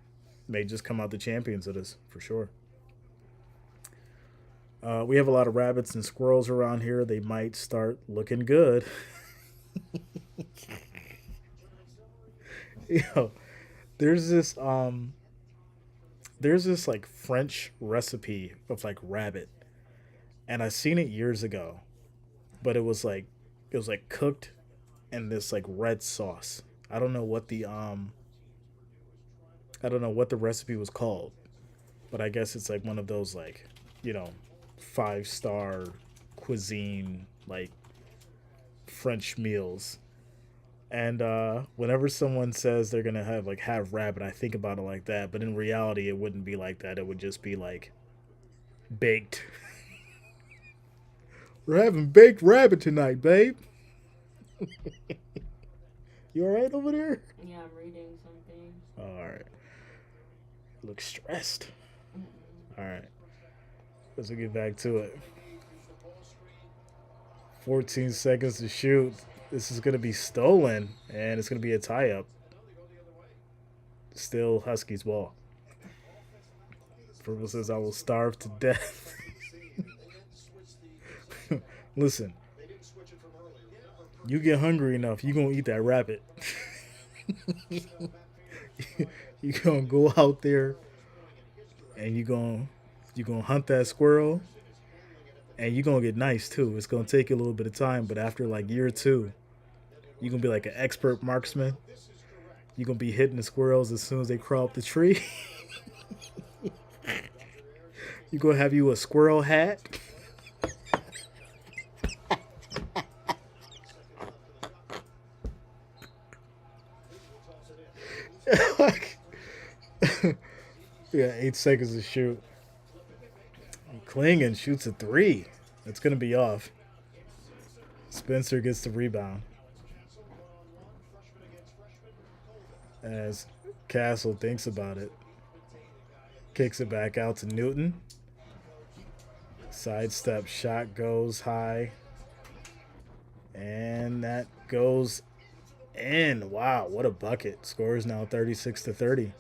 may just come out the champions of this for sure. We have a lot of rabbits and squirrels around here. They might start looking good. Yo, there's this like French recipe of like rabbit, and I seen it years ago, but it was like cooked in this like red sauce. I don't know what the recipe was called, but I guess it's like one of those like, 5-star cuisine like French meals. And whenever someone says they're gonna have rabbit, I think about it like that. But in reality, it wouldn't be like that. It would just be like baked. We're having baked rabbit tonight, babe. You all right over there? Yeah, I'm reading something. All right. Look stressed. All right. Let's get back to it. 14 seconds to shoot. This is going to be stolen, and it's going to be a tie-up. Still Huskies ball. Purple says, I will starve to death. Listen, you get hungry enough, you going to eat that rabbit. You going to go out there, and you going to hunt that squirrel, and you're going to get nice, too. It's going to take you a little bit of time, but after like year 2, you're going to be like an expert marksman. You're going to be hitting the squirrels as soon as they crawl up the tree. You're going to have you a squirrel hat. Yeah, 8 seconds to shoot. Klingon shoots a 3. It's going to be off. Spencer gets the rebound. As Castle thinks about it. Kicks it back out to Newton. Sidestep shot goes high. And that goes in. Wow, what a bucket. Score is now 36-30.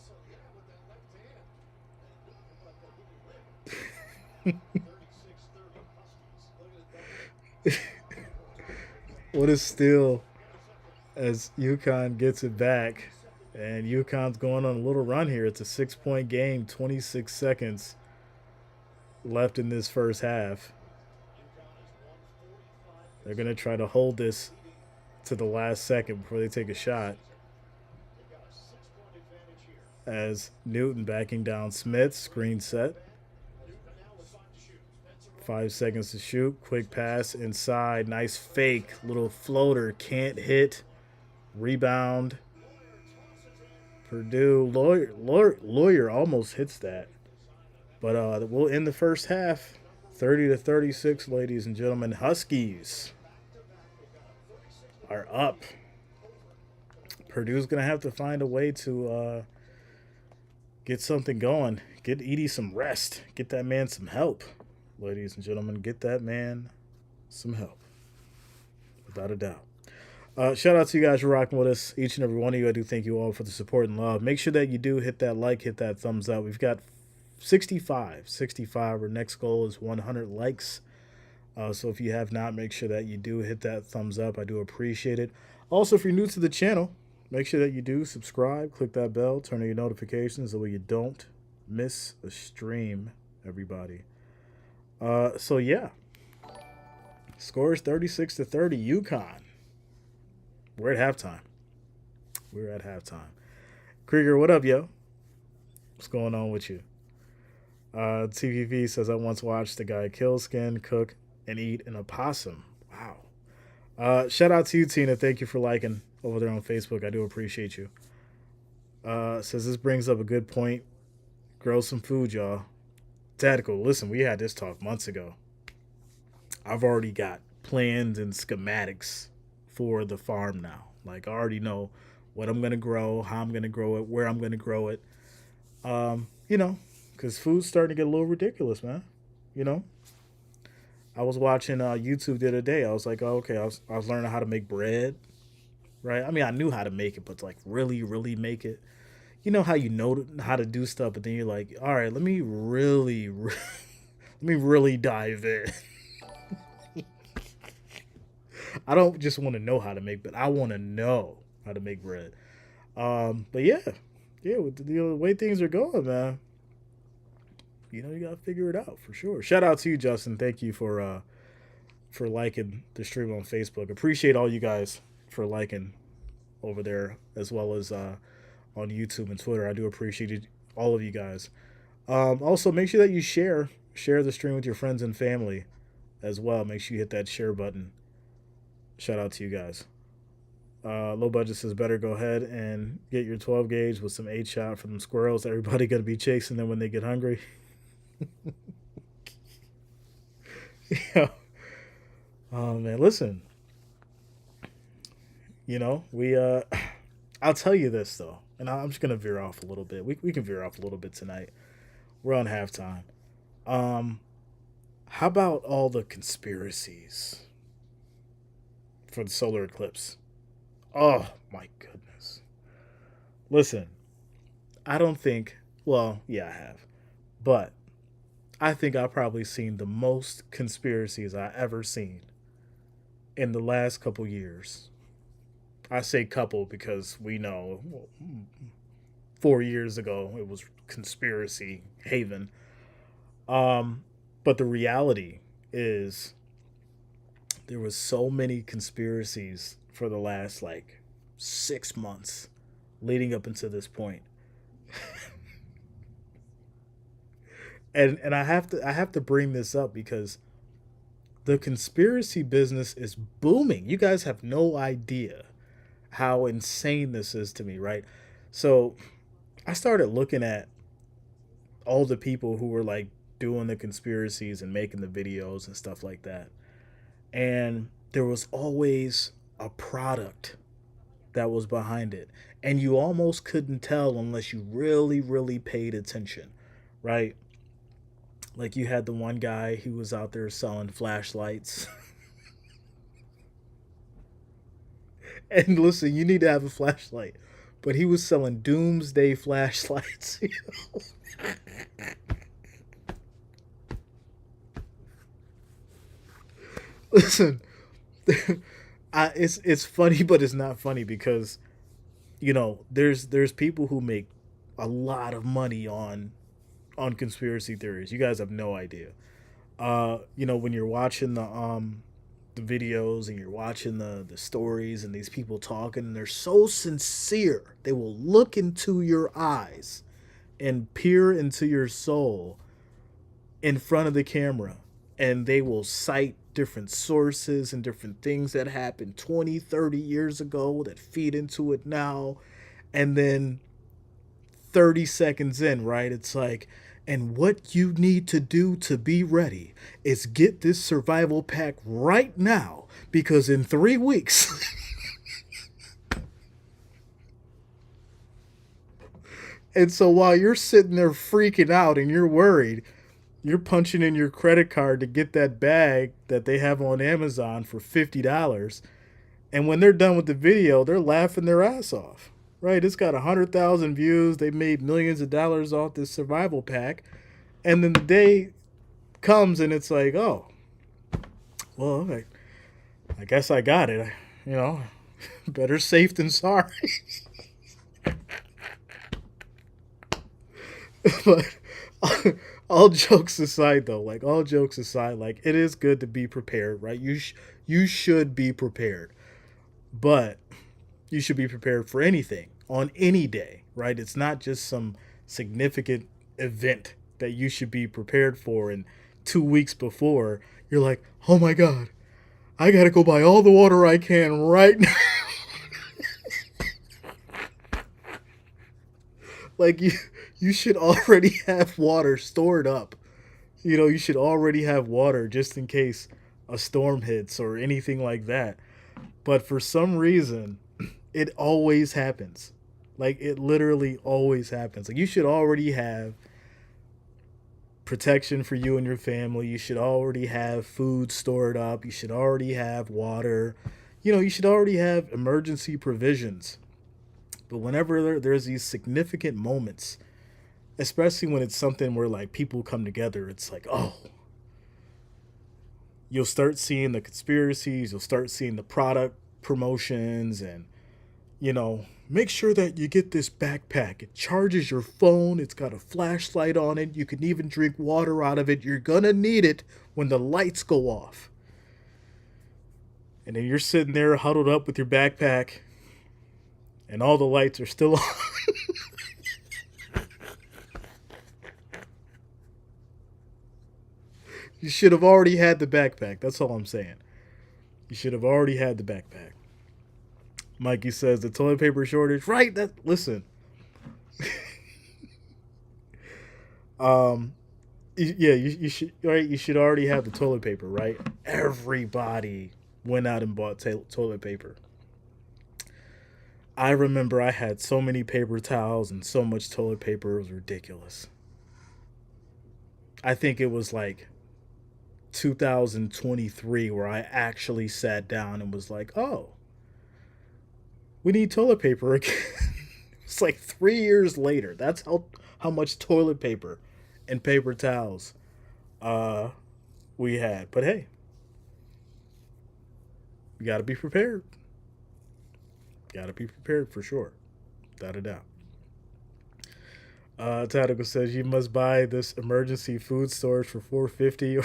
What a steal as UConn gets it back. And UConn's going on a little run here. It's a 6-point game, 26 seconds left in this first half. They're going to try to hold this to the last second before they take a shot. As Newton backing down Smith, screen set. 5 seconds to shoot. Quick pass inside. Nice fake. Little floater. Can't hit. Rebound. Purdue. Lawyer almost hits that. But we'll end the first half. 30-36, ladies and gentlemen. Huskies are up. Purdue's going to have to find a way to get something going. Get Edie some rest. Get that man some help. Ladies and gentlemen, get that man some help. Without a doubt. Shout out to you guys for rocking with us. Each and every one of you. I do thank you all for the support and love. Make sure that you do hit that like, hit that thumbs up. We've got 65. Our next goal is 100 likes. So if you have not, make sure that you do hit that thumbs up. I do appreciate it. Also, if you're new to the channel, make sure that you do subscribe, click that bell, turn on your notifications so you don't miss a stream, everybody. So yeah, score is 36-30, UConn. We're at halftime. Krieger, what up, yo? What's going on with you? TVV says, I once watched a guy kill, skin, cook, and eat an opossum. Wow. Shout out to you, Tina. Thank you for liking over there on Facebook. I do appreciate you. Says this brings up a good point. Grow some food, y'all. Tactical, listen, we had this talk months ago. I've already got plans and schematics for the farm now. Like, I already know what I'm going to grow, how I'm going to grow it, where I'm going to grow it. Because food's starting to get a little ridiculous, man. I was watching YouTube the other day. I was like, oh, okay, I was learning how to make bread, right? I mean, I knew how to make it, but to, like, really, really make it. You know how you know how to do stuff, but then you're like, all right, let me really dive in. I don't just want to know how to make, but I want to know how to make bread. But yeah, with the way things are going, man. You gotta figure it out for sure. Shout out to you, Justin. Thank you for liking the stream on Facebook. Appreciate all you guys for liking over there, as well as on YouTube and Twitter. I do appreciate it, all of you guys. Also, make sure that you share the stream with your friends and family as well. Make sure you hit that share button. Shout out to you guys. Low budget says, better go ahead and get your 12 gauge with some 8-shot from them squirrels. Everybody gonna be chasing them when they get hungry. Yeah. Oh man, listen. I'll tell you this though, and I'm just gonna veer off a little bit. We can veer off a little bit tonight. We're on halftime. How about all the conspiracies for the solar eclipse? Oh my goodness. Listen, I don't think. Well, yeah, I have, but I think I've probably seen the most conspiracies I ever seen in the last couple years. I say couple because we know 4 years ago it was conspiracy haven. But the reality is there was so many conspiracies for the last 6 months leading up until this point. And I have to bring this up because the conspiracy business is booming. You guys have no idea how insane this is to me, right? So I started looking at all the people who were doing the conspiracies and making the videos and stuff like that. And there was always a product that was behind it. And you almost couldn't tell unless you really, really paid attention, right? Like you had the one guy who was out there selling flashlights. And listen, you need to have a flashlight. But he was selling doomsday flashlights. Listen, it's funny, but it's not funny because, there's people who make a lot of money on conspiracy theories. You guys have no idea. When you're watching the videos and you're watching the stories and these people talking, and they're so sincere. They will look into your eyes and peer into your soul in front of the camera, and they will cite different sources and different things that happened 20, 30 years ago that feed into it now. And then 30 seconds in, right? It's like, and what you need to do to be ready is get this survival pack right now, because in 3 weeks, And so while you're sitting there freaking out and you're worried, you're punching in your credit card to get that bag that they have on Amazon for $50. And when they're done with the video, they're laughing their ass off. Right? It's got 100,000 views. They made millions of dollars off this survival pack. And then the day comes and it's like, oh, well, I guess I got it. You know, better safe than sorry. But all jokes aside, though, like all jokes aside, like it is good to be prepared, right? You should be prepared, but you should be prepared for anything on any day, right? It's not just some significant event that you should be prepared for. And 2 weeks before, you're like, oh my god, I gotta go buy all the water I can right now. Like you should already have water stored up. You know, you should already have water just in case a storm hits or anything like that. But for some reason, it always happens. Like it literally always happens. Like you should already have protection for you and your family. You should already have food stored up. You should already have water. You know, you should already have emergency provisions. But whenever there's these significant moments, especially when it's something where like people come together, it's like, oh, you'll start seeing the conspiracies, you'll start seeing the product promotions, and you know, make sure that you get this backpack. It charges your phone, it's got a flashlight on it, you can even drink water out of it. You're gonna need it when the lights go off. And then you're sitting there huddled up with your backpack and all the lights are still on. You should have already had the backpack. That's all I'm saying. You should have already had the backpack. Mikey says the toilet paper shortage. Right? Listen. Yeah, you should, right. You should already have the toilet paper, right? Everybody went out and bought toilet paper. I remember I had so many paper towels and so much toilet paper. It was ridiculous. I think it was like 2023 where I actually sat down and was like, oh, we need toilet paper again. It's like 3 years later. That's how much toilet paper and paper towels we had. But hey, you got to be prepared. Got to be prepared for sure. Without a doubt. Tactical says you must buy this emergency food storage for $4.50.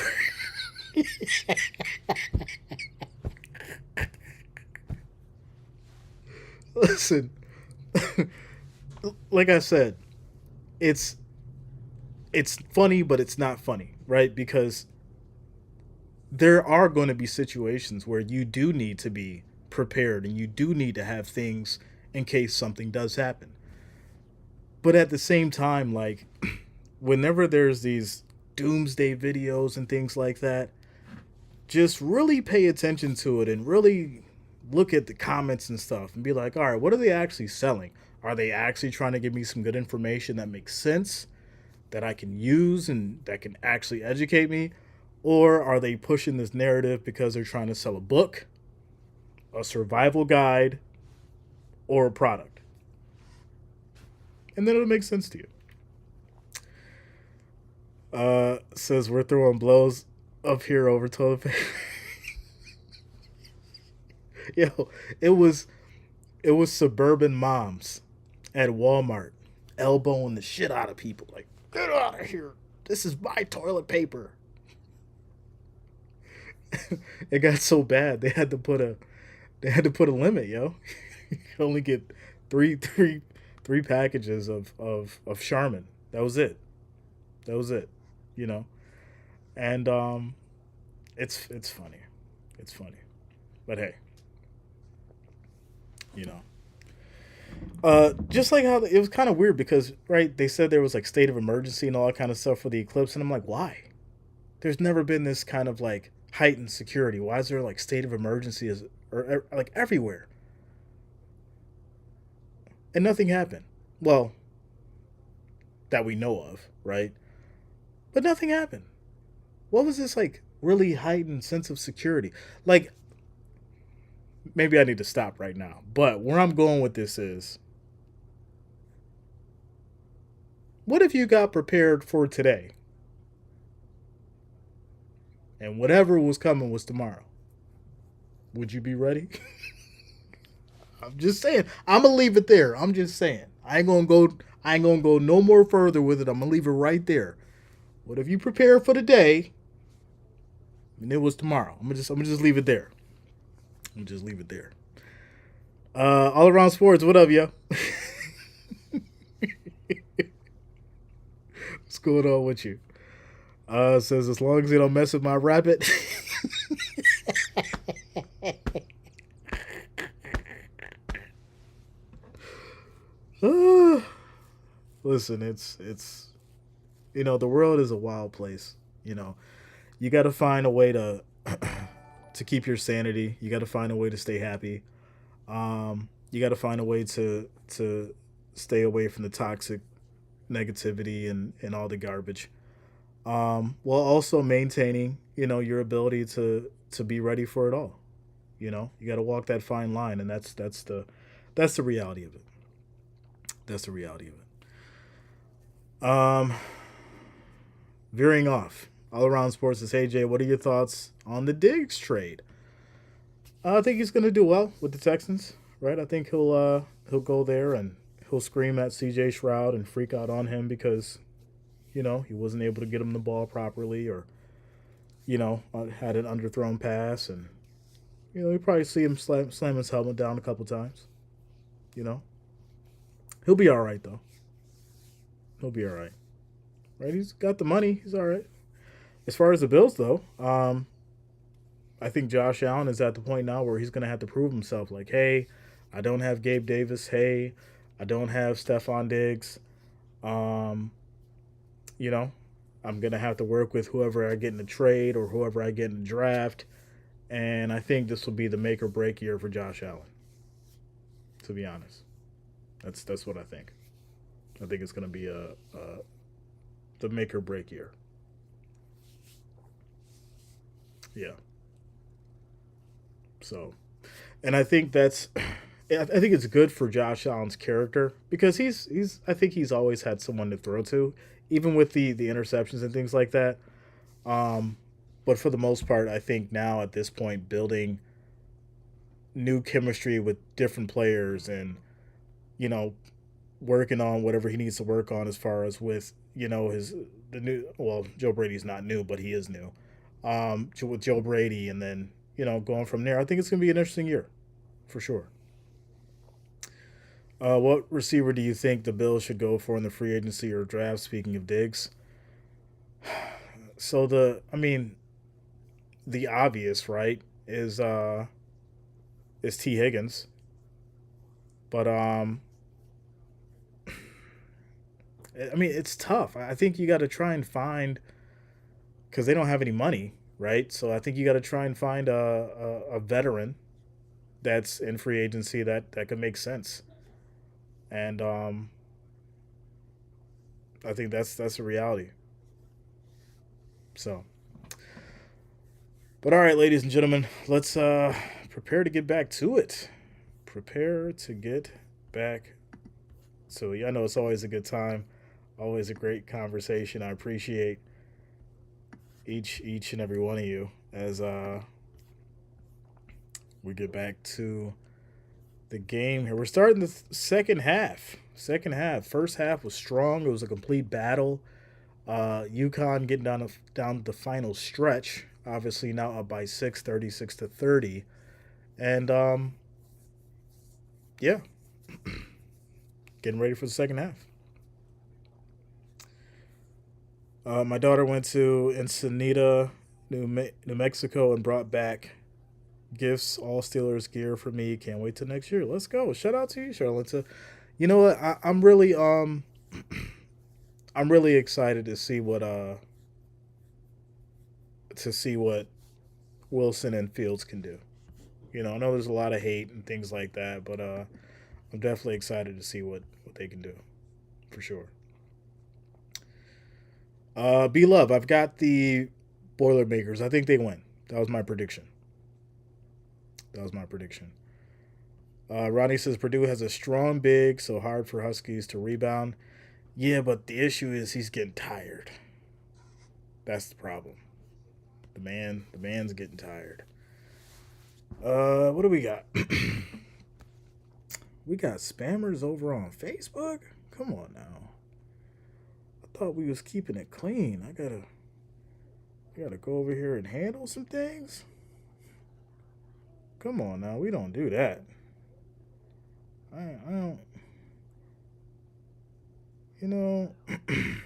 Listen, like I said, it's funny, but it's not funny, right? Because there are going to be situations where you do need to be prepared and you do need to have things in case something does happen. But at the same time, like whenever there's these doomsday videos and things like that, just really pay attention to it and really look at the comments and stuff and be like, all right, what are they actually selling? Are they actually trying to give me some good information that makes sense, that I can use and that can actually educate me? Or are they pushing this narrative because they're trying to sell a book, a survival guide, or a product? And then it'll make sense to you. Says we're throwing blows up here over toilet paper. Yo, it was suburban moms at Walmart elbowing the shit out of people. Like, get out of here. This is my toilet paper. It got so bad they had to put a limit, yo. You could only get three packages of Charmin. That was it. You know. And it's funny. It's funny. But hey, you know. Just like how it was kind of weird because, right, they said there was like state of emergency and all that kind of stuff for the eclipse, and I'm like, why? There's never been this kind of like heightened security. Why is there like state of emergency or like everywhere? And nothing happened. Well, that we know of, right? But nothing happened. What was this like really heightened sense of security? Like, maybe I need to stop right now. But where I'm going with this is, what if you got prepared for today and whatever was coming was tomorrow? Would you be ready? I'm just saying. I'm gonna leave it there. I'm just saying. I ain't gonna go no more further with it. I'm gonna leave it right there. What if you prepare for the day and it was tomorrow? I'm gonna just leave it there. I'm gonna just leave it there. All around sports. What up, yo? What's going on with you? Says as long as you don't mess with my rabbit. uh, Listen, it's the world is a wild place. You got to find a way to to keep your sanity. You got to find a way to stay happy. You got to find a way to stay away from the toxic negativity and all the garbage. While also maintaining your ability to be ready for it all. You got to walk that fine line, and that's the reality of it. That's the reality of it. Veering off. All around sports is, hey Jay, what are your thoughts on the Diggs trade? I think he's gonna do well with the Texans, right? I think he'll go there and he'll scream at CJ Stroud and freak out on him because he wasn't able to get him the ball properly, or had an underthrown pass, and you probably see him slam his helmet down a couple times. You know, he'll be all right though. He'll be all right. Right? He's got the money. He's all right. As far as the Bills though, I think Josh Allen is at the point now where he's going to have to prove himself. Like, hey, I don't have Gabe Davis. Hey, I don't have Stephon Diggs. Um, you know, I'm going to have to work with whoever I get in the trade or whoever I get in the draft. And I think this will be the make or break year for Josh Allen. To be honest, that's what I think. I think it's going to be the make or break year. Yeah. So, and I think I think it's good for Josh Allen's character because he's I think he's always had someone to throw to, even with the interceptions and things like that. But for the most part, I think now at this point, building new chemistry with different players and you know working on whatever he needs to work on as far as with his the new Joe Brady's not new, but he is new. With Joe Brady, and then going from there, I think it's gonna be an interesting year for sure. What receiver do you think the Bills should go for in the free agency or draft? Speaking of Diggs, so the obvious right is T Higgins, but it's tough. I think you got to try and find because they don't have any money, right? So I think you got to try and find a veteran that's in free agency that could make sense, and I think that's a reality. So, but all right, ladies and gentlemen, let's prepare to get back to it. Prepare to get back to it. I know it's always a good time, always a great conversation. I appreciate each and every one of you as we get back to the game here. We're starting the second half. Second half. First half was strong. It was a complete battle. UConn getting down the final stretch. Obviously now up by 6, 36-30, and yeah, getting ready for the second half. My daughter went to Ensenada, New Mexico, and brought back gifts, all Steelers gear for me. Can't wait till next year. Let's go. Shout out to you, Charlotte. You know what? I'm really I'm really excited to see what Wilson and Fields can do. I know there's a lot of hate and things like that, but I'm definitely excited to see what they can do, for sure. B Love, I've got the Boilermakers. I think they win. That was my prediction. That was my prediction. Ronnie says Purdue has a strong big, so hard for Huskies to rebound. Yeah, but the issue is he's getting tired. That's the problem. The man's getting tired. What do we got? We got spammers over on Facebook. Come on now. I thought we was keeping it clean. I gotta go over here and handle some things. Come on now, we don't do that. I don't. You know, I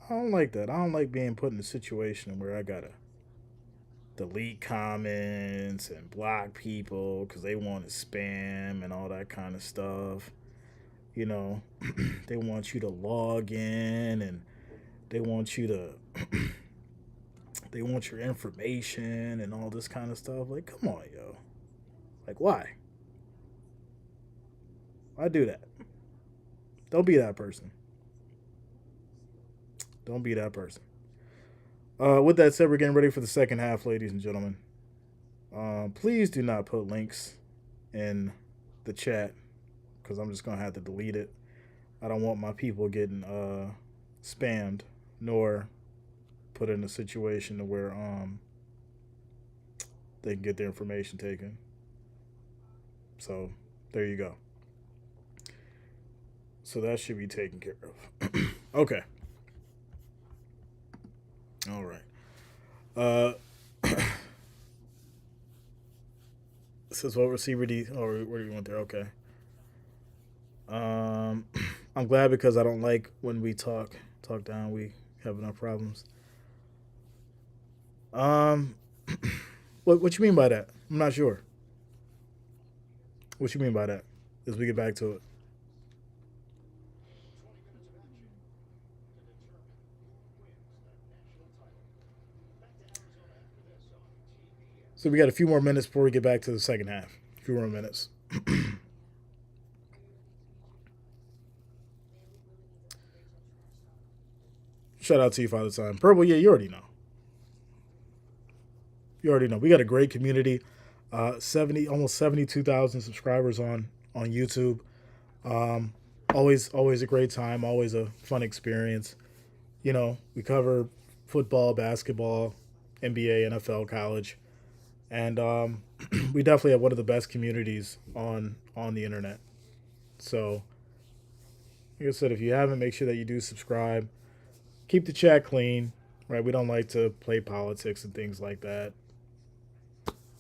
don't like that. I don't like being put in a situation where I gotta delete comments and block people because they want to spam and all that kind of stuff. You know, they want you to log in and they want you to they want your information and all this kind of stuff. Like, come on, yo. Like, why? Why do that? Don't be that person. Don't be that person. With that said, we're getting ready for the second half, ladies and gentlemen. Please do not put links in the chat because I'm just gonna have to delete it. I don't want my people getting spammed nor put in a situation to where they can get their information taken. So there you go. So that should be taken care of. Okay. All right. Uh, this is what receiver D. Oh, where do you want there? Okay. I'm glad because I don't like when we talk down. We have enough problems. Um, what you mean by that? I'm not sure. What you mean by that? As we get back to it. So we got a few more minutes before we get back to the second half. A few more minutes. Shout out to you, Father Time. Purple, yeah, you already know. You already know. We got a great community. 72,000 subscribers on YouTube. Um, always a great time. Always a fun experience. You know, we cover football, basketball, NBA, NFL, college, and we definitely have one of the best communities on the internet. So, like I said, if you haven't, make sure that you do subscribe. Keep the chat clean, right? We don't like to play politics and things like that.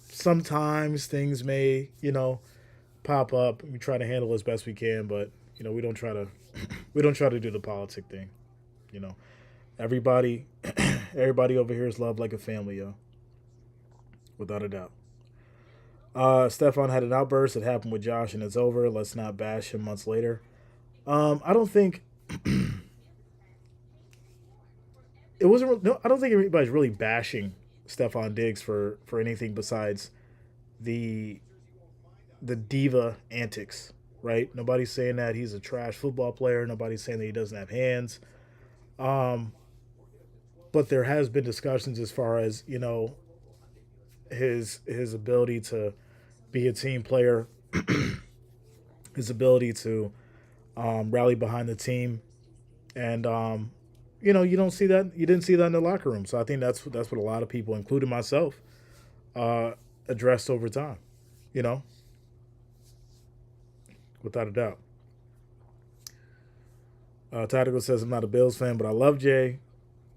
Sometimes things may, pop up. We try to handle as best we can, but we don't try to we don't try to do the politic thing. You know, everybody everybody over here is loved like a family, yo, without a doubt. Stefan had an outburst. It happened with Josh, and it's over. Let's not bash him months later. I don't think it wasn't. No, I don't think anybody's really bashing Stefan Diggs for anything besides the the diva antics, right? Nobody's saying that he's a trash football player. Nobody's saying that he doesn't have hands. Um, but there has been discussions as far as his ability to be a team player, his ability to rally behind the team, and you don't see that. You didn't see that in the locker room. So I think that's what a lot of people, including myself, uh, addressed over time. You know, without a doubt. Tactical says I'm not a Bills fan, but I love Jay.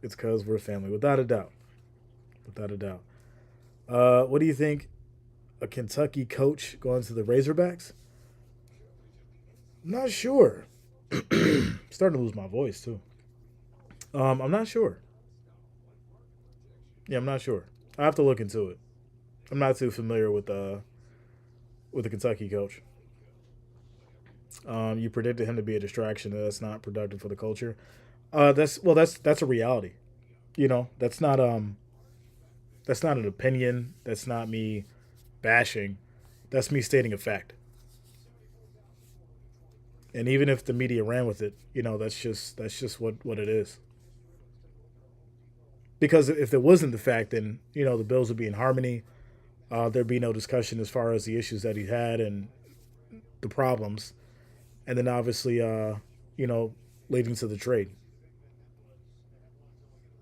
It's because we're family, without a doubt. Without a doubt. What do you think? A Kentucky coach going to the Razorbacks? I'm not sure. Starting to lose my voice too. I'm not sure. Yeah, I'm not sure. I have to look into it. I'm not too familiar with the Kentucky coach. You predicted him to be a distraction. That's not productive for the culture. That's a reality. That's not an opinion. That's not me bashing. That's me stating a fact. And even if the media ran with it, that's just what it is. Because if there wasn't the fact, then the Bills would be in harmony. There'd be no discussion as far as the issues that he had and the problems, and then obviously, leading to the trade.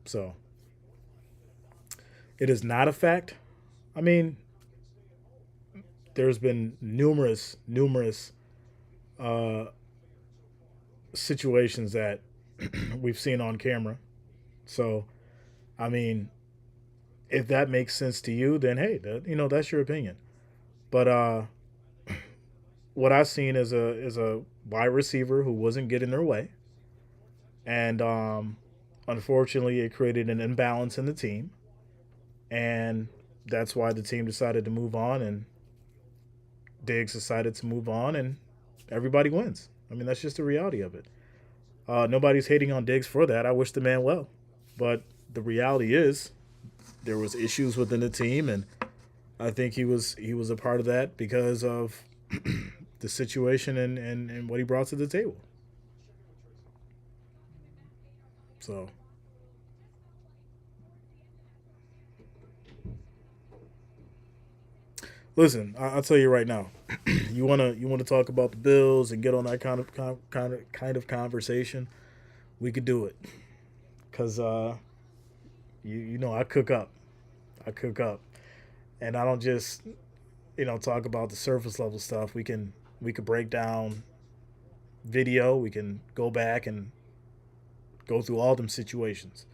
So it is not a fact. I mean, there's been numerous uh, situations that we've seen on camera. So, I mean, if that makes sense to you, then hey, that's your opinion. But what I've seen is a wide receiver who wasn't getting their way, and unfortunately, it created an imbalance in the team, and that's why the team decided to move on, and Diggs decided to move on, and everybody wins. I mean, that's just the reality of it. Nobody's hating on Diggs for that. I wish the man well, but the reality is there was issues within the team, and I think he was a part of that because of the situation and what he brought to the table. So listen, I'll tell you right now. You wanna talk about the Bills and get on that kind of conversation. We could do it because I cook up. I cook up, and I don't just talk about the surface level stuff. We could break down video. We can go back and go through all them situations.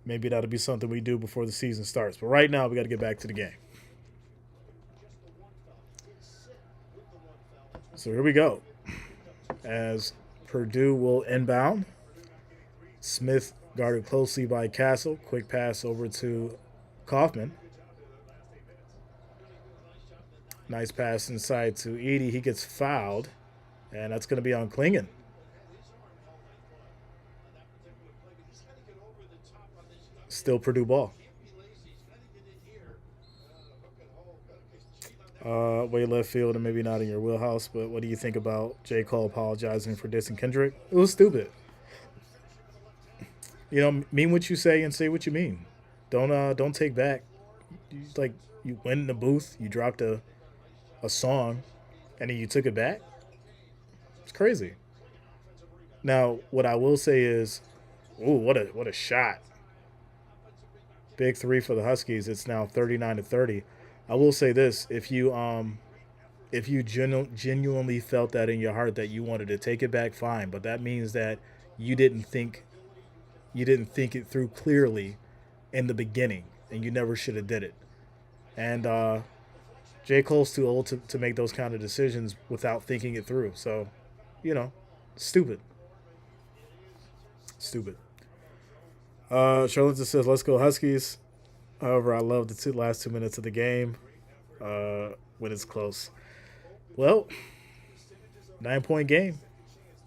Maybe that'll be something we do before the season starts. But right now, we got to get back to the game. So here we go. As Purdue will inbound, Smith guarded closely by Castle. Quick pass over to Kaufman. Nice pass inside to Edie. He gets fouled, and that's going to be on Klingon. Still Purdue ball. Way left field and maybe not in your wheelhouse, but what do you think about J. Cole apologizing for dissing Kendrick? It was stupid. Mean what you say and say what you mean. Don't take back. You went in the booth, you dropped a song, and then you took it back. It's crazy. Now, what I will say is, ooh, what a shot! Big three for the Huskies. It's now 39-30. I will say this: if you genuinely felt that in your heart that you wanted to take it back, fine. But that means that you didn't think you didn't think it through clearly in the beginning, and you never should have did it. And J. Cole's too old to make those kind of decisions without thinking it through. So, you know, stupid. Stupid. Charlotte says, let's go Huskies. However, I love the last 2 minutes of the game when it's close. Well, 9-point game,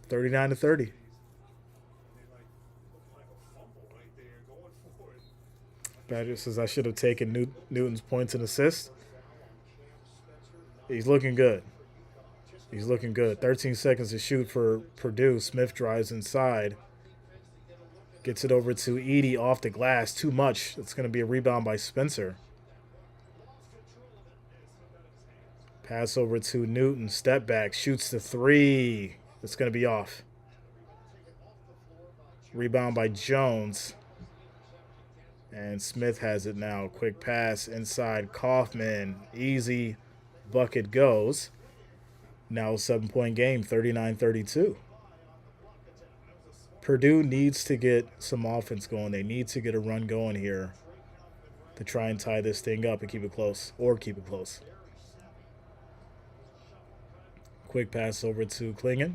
39-30. Badger says I should have taken Newton's points and assists. He's looking good. He's looking good. 13 seconds to shoot for Purdue. Smith drives inside. Gets it over to Edie off the glass. Too much. It's going to be a rebound by Spencer. Pass over to Newton. Step back. Shoots the three. It's going to be off. Rebound by Jones. And Smith has it now. Quick pass inside Kaufman. Easy bucket goes. Now a 7-point game, 39-32. Purdue needs to get some offense going. They need to get a run going here to try and tie this thing up and keep it close, or keep it close. Quick pass over to Klingon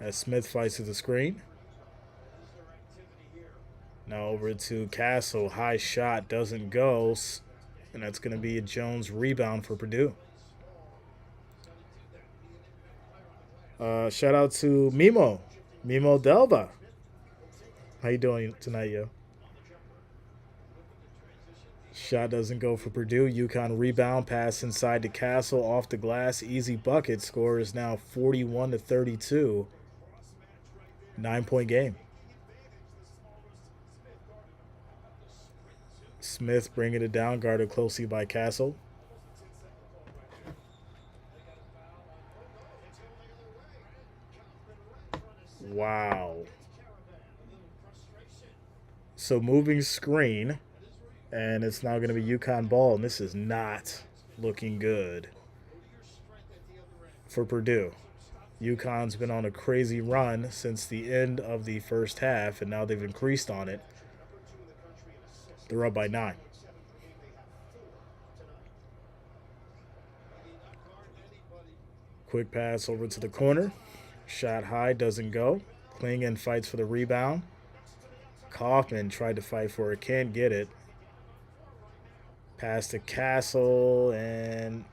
as Smith fights to the screen. Now over to Castle. High shot doesn't go, and that's going to be a Jones rebound for Purdue. Shout out to Mimo Delva. How you doing tonight, yo? Shot doesn't go for Purdue. UConn rebound, pass inside to Castle, off the glass, easy bucket. Score is now 41-32. 9-point game. Smith bringing it down, guarded closely by Castle. Wow. So moving screen, and it's now going to be UConn ball, and this is not looking good for Purdue. UConn's been on a crazy run since the end of the first half, and now they've increased on it. They're up by 9. Quick pass over to the corner. Shot high, doesn't go. Klingon fights for the rebound. Kaufman tried to fight for it, can't get it. Pass to Castle, and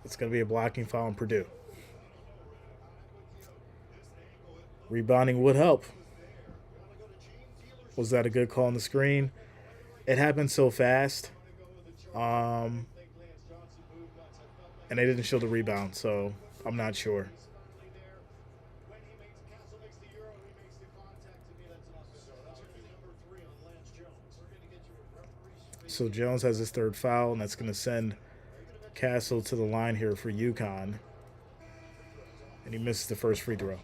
it's going to be a blocking foul on Purdue. Rebounding would help. Was that a good call on the screen? It happened so fast. And they didn't show the rebound, so I'm not sure. So Jones has his third foul, and that's going to send Castle to the line here for UConn. And he misses the first free throw.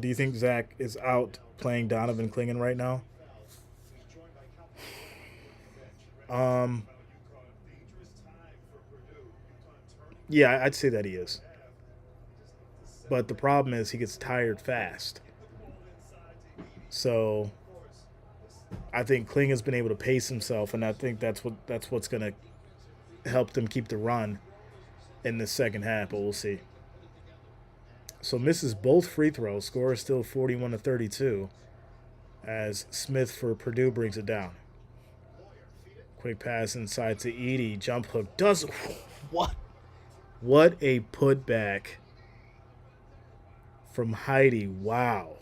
Do you think Zach is out playing Donovan Klingon right now? Yeah, I'd say that he is. But the problem is he gets tired fast. So I think Klingon's been able to pace himself, and I think that's what's going to help them keep the run in the second half, but we'll see. So misses both free throws. Score is still 41-32 as Smith for Purdue brings it down. Quick pass inside to Edey. Jump hook. Does what? What a putback from Heidi. Wow.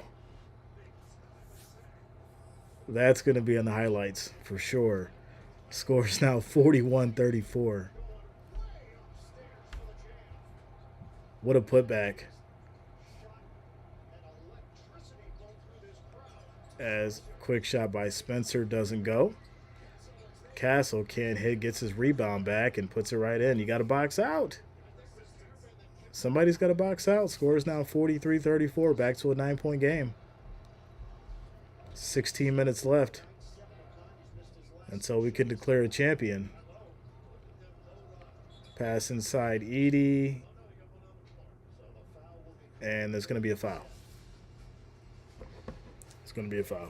That's going to be on the highlights for sure. Score is now 41-34. What a putback. As quick shot by Spencer doesn't go. Castle can't hit, gets his rebound back and puts it right in. You got to box out. Somebody's got to box out. Score is now 43-34, back to a 9-point game. 16 minutes left until we can declare a champion. Pass inside Edey. And there's going to be a foul. It's going to be a foul.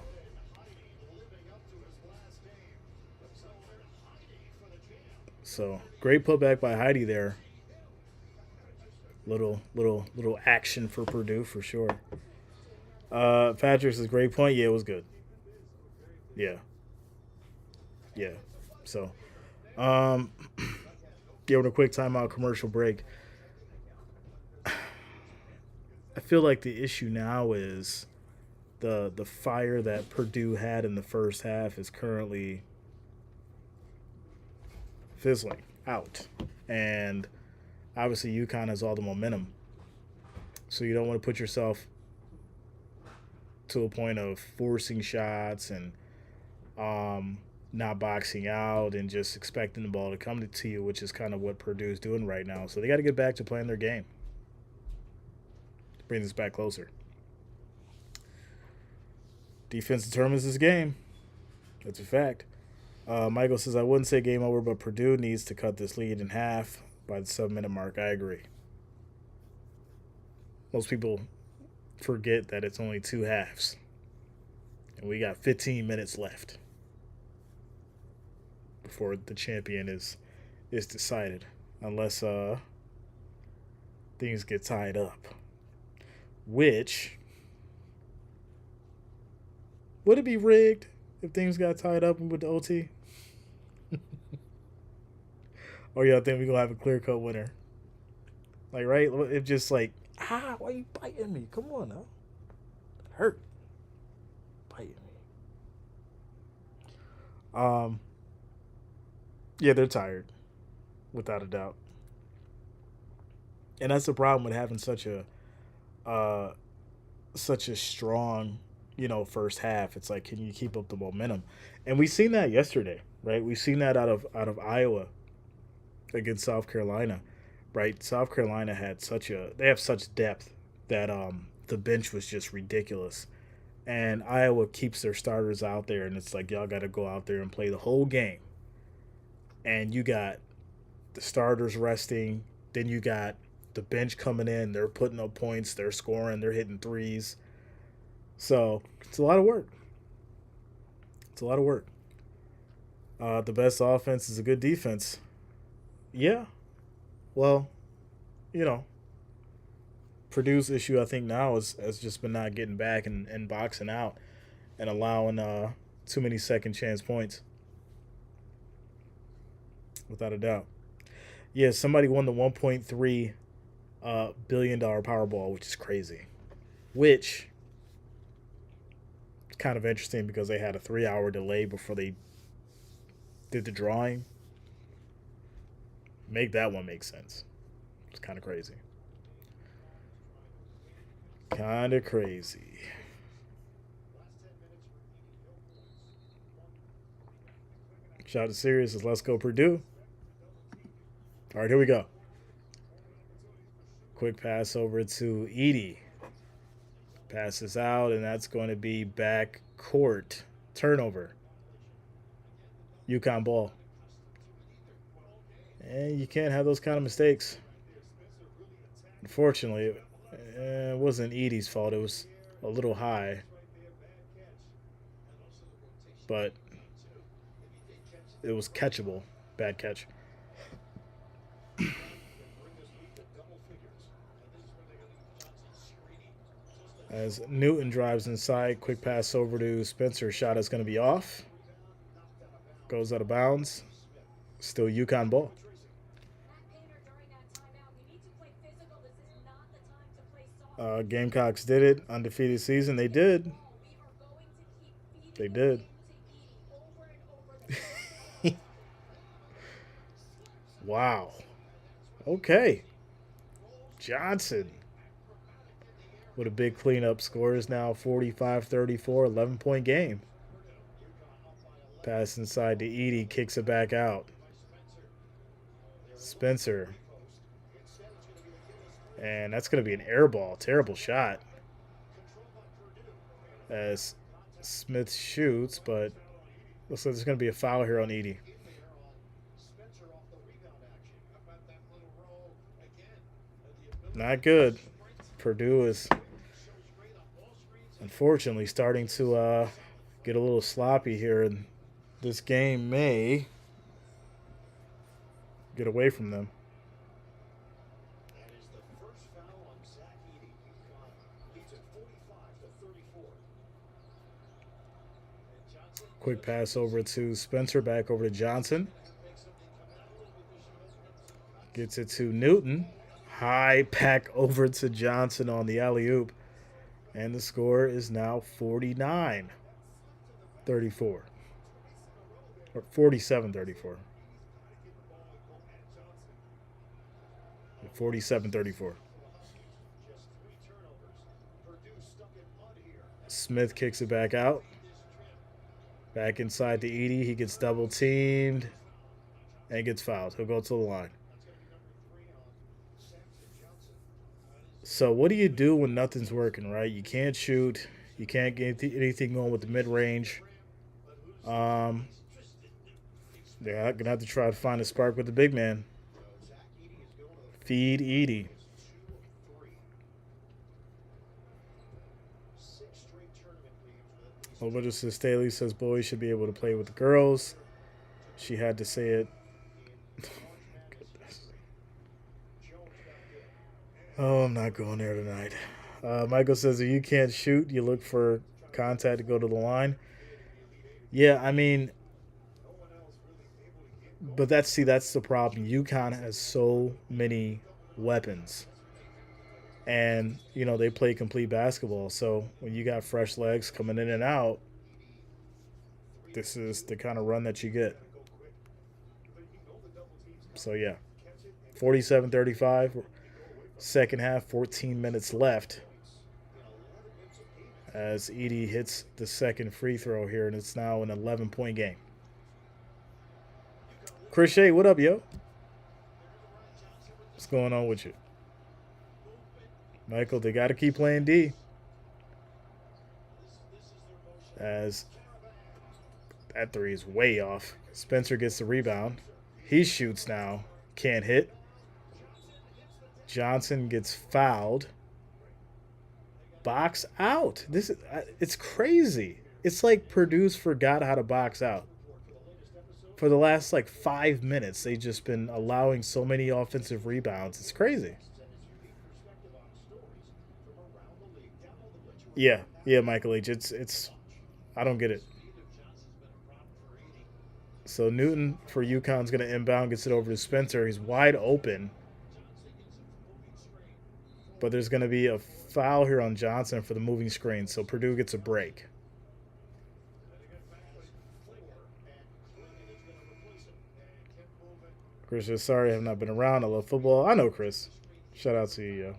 So, great putback by Heidi there. Little action for Purdue for sure. Patrick's a great point. Yeah, it was good. Yeah. So, giving a quick timeout commercial break. I feel like the issue now is the fire that Purdue had in the first half is currently fizzling out. And obviously UConn has all the momentum. So you don't want to put yourself to a point of forcing shots and not boxing out and just expecting the ball to come to you, which is kind of what Purdue's doing right now. So they got to get back to playing their game. Bring this back closer. Defense determines this game. That's a fact. Michael says, I wouldn't say game over, but Purdue needs to cut this lead in half by the 7-minute mark. I agree. Most people forget that it's only 2 halves. And we got 15 minutes left before the champion is decided. Unless things get tied up. Which, would it be rigged if things got tied up with the OT? Or y'all think we're going to have a clear-cut winner? Like, right? If just like, why you biting me? Come on now. That hurt. Biting me. Yeah, they're tired. Without a doubt. And that's the problem with having such a strong, first half. It's like, can you keep up the momentum? And we seen that yesterday, right? We seen that out of Iowa against South Carolina, right? South Carolina had they have such depth that the bench was just ridiculous. And Iowa keeps their starters out there, and it's like y'all got to go out there and play the whole game. And you got the starters resting, then you got the bench coming in. They're putting up points, they're scoring, they're hitting threes. So it's a lot of work. It's a lot of work. The best offense is a good defense. Yeah. Well, you know, Purdue's issue I think now has just been not getting back and boxing out and allowing too many second chance points. Without a doubt. Yeah, somebody won the $1.3 billion Powerball, which is crazy. Which is kind of interesting because they had a 3 hour delay before they did the drawing. Make that one make sense. It's kind of crazy. Kind of crazy. Shout out to Sirius says, let's go Purdue. All right, here we go. Quick pass over to Edie. Passes out, and that's going to be back court. Turnover. UConn ball. And you can't have those kind of mistakes. Unfortunately, it wasn't Edie's fault. It was a little high. But it was catchable. Bad catch. As Newton drives inside, quick pass over to Spencer. Shot is going to be off. Goes out of bounds. Still UConn ball. Gamecocks did it. Undefeated season. They did. They did. Wow. Okay. Johnson with a big cleanup. Score is now 45-34, 11-point game. Pass inside to Edie, kicks it back out. Spencer. And that's going to be an air ball. Terrible shot. As Smith shoots, but looks like there's going to be a foul here on Edie. Not good. Purdue is unfortunately starting to get a little sloppy here, and this game may get away from them. Quick pass over to Spencer, back over to Johnson. Gets it to Newton. High pack over to Johnson on the alley-oop. And the score is now 49-34. Or 47-34. 47-34. Smith kicks it back out. Back inside to Edie. He gets double teamed and gets fouled. He'll go to the line. So what do you do when nothing's working, right? You can't shoot. You can't get anything going with the mid-range. They're going to have to try to find a spark with the big man. Feed Edie. Elizabeth Staley says boys should be able to play with the girls. She had to say it. Oh, I'm not going there tonight. Michael says if you can't shoot, you look for contact to go to the line. Yeah, I mean, but that's the problem. UConn has so many weapons. And, they play complete basketball. So when you got fresh legs coming in and out, this is the kind of run that you get. So, yeah, 47-35. Second half, 14 minutes left. as Edie hits the second free throw here, and it's now an 11-point game. Chris Shea, what up, yo? What's going on with you? Michael, they got to keep playing D. As that three is way off. Spencer gets the rebound. He shoots now. Can't hit. Johnson gets fouled. Box out. It's crazy. It's like Purdue's forgot how to box out. For the last 5 minutes, they've just been allowing so many offensive rebounds. It's crazy. Yeah, Michael H. It's I don't get it. So Newton for UConn's going to inbound, gets it over to Spencer. He's wide open. But there's going to be a foul here on Johnson for the moving screen. So Purdue gets a break. Chris says, sorry I have not been around. I love football. I know, Chris. Shout out to you, yo.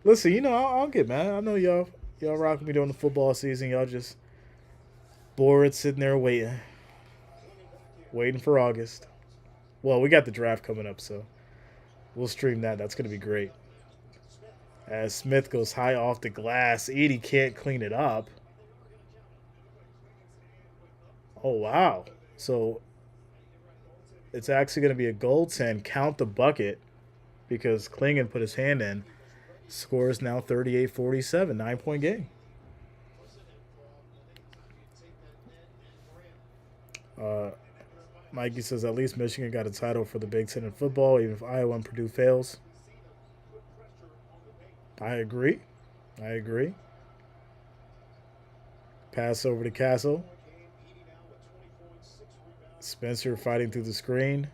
Listen, I'll get mad. I know y'all rock with me during the football season. Y'all just bored sitting there waiting for August. Well, we got the draft coming up, so we'll stream that. That's going to be great. As Smith goes high off the glass, Edie can't clean it up. Oh, wow. So it's actually going to be a goaltend. Count the bucket because Klingon put his hand in. Score is now 38-47, 9-point game. Mikey says at least Michigan got a title for the Big Ten in football, even if Iowa and Purdue fails. I agree. Pass over to Castle. Spencer fighting through the screen.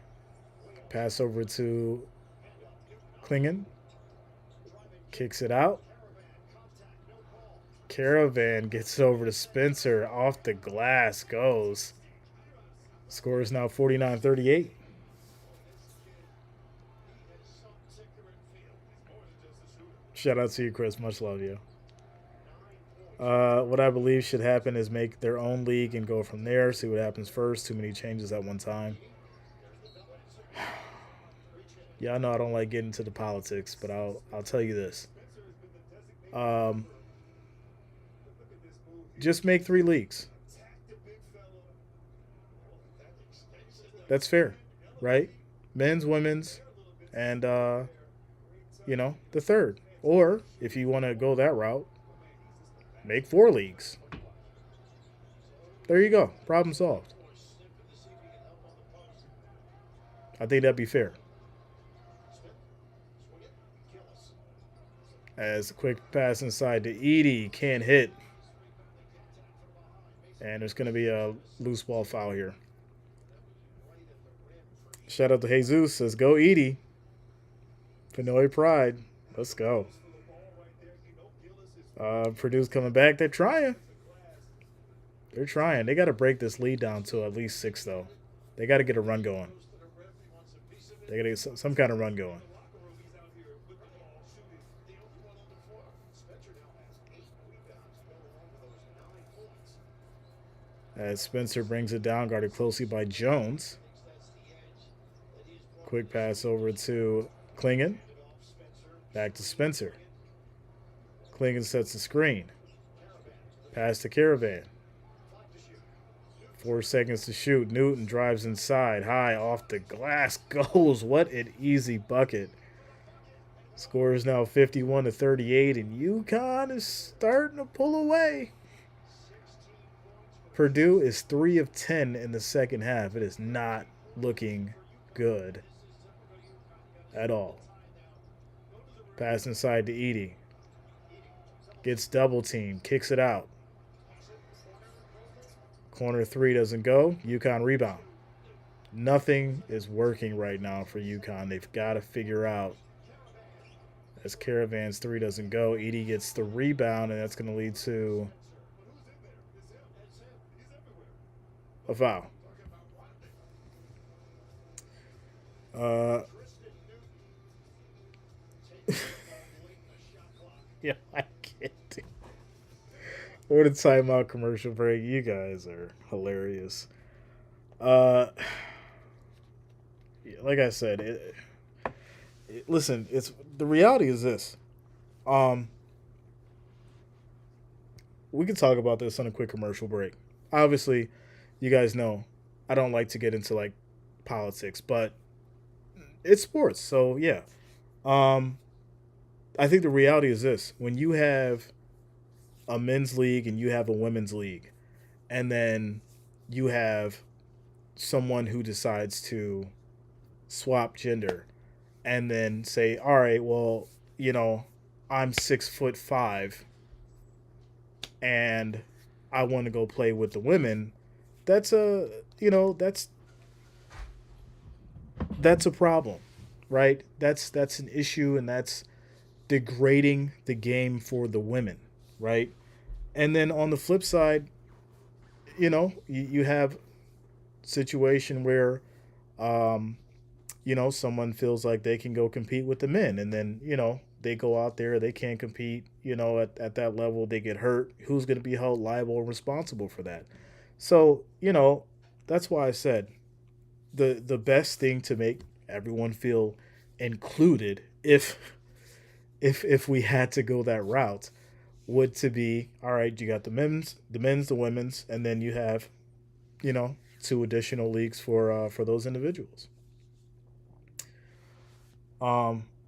Pass over to Klingon. Kicks it out. Caravan gets over to Spencer. Off the glass goes. Score is now 49-38. Shout out to you, Chris. Much love, you. What I believe should happen is make their own league and go from there. See what happens first. Too many changes at one time. Y'all know I don't like getting into the politics, but I'll tell you this. Just make 3 leagues. That's fair, right? Men's, women's, and the third. Or if you want to go that route, make 4 leagues. There you go. Problem solved. I think that'd be fair. As a quick pass inside to Edie, can't hit. And there's going to be a loose ball foul here. Shout out to Jesus. Says, go Edie. Pinoy Pride. Let's go. Purdue's coming back. They're trying. They got to break this lead down to at least 6, though. They got to get a run going. They got to get some kind of run going. As Spencer brings it down, guarded closely by Jones. Quick pass over to Klingon. Back to Spencer. Klingon sets the screen. Pass to Caravan. 4 seconds to shoot. Newton drives inside. High off the glass. Goes. What an easy bucket. Score is now 51-38, and UConn is starting to pull away. Purdue is 3 of 10 in the second half. It is not looking good at all. Pass inside to Edie. Gets double teamed. Kicks it out. Corner 3 doesn't go. UConn rebound. Nothing is working right now for UConn. They've got to figure out. As Caravan's 3 doesn't go, Edie gets the rebound, and that's going to lead to a foul. Yeah, I can't. Or the timeout commercial break. You guys are hilarious. Uh, like I said, listen. It's the reality is this. Um, we can talk about this on a quick commercial break. Obviously, you guys know I don't like to get into like politics, but it's sports, so yeah. Um, I think the reality is this: when you have a men's league and you have a women's league, and then you have someone who decides to swap gender and then say, all right, well, you know, I'm 6'5" and I want to go play with the women, that's a you know that's a problem, right? That's an issue, and that's degrading the game for the women, right? And then on the flip side, you have situation where um, someone feels like they can go compete with the men, and then they go out there, they can't compete, at that level, they get hurt. Who's going to be held liable and responsible for that? So that's why I said the best thing to make everyone feel included, if we had to go that route, would to be, all right, you got the men's, the women's, and then you have two additional leagues for those individuals.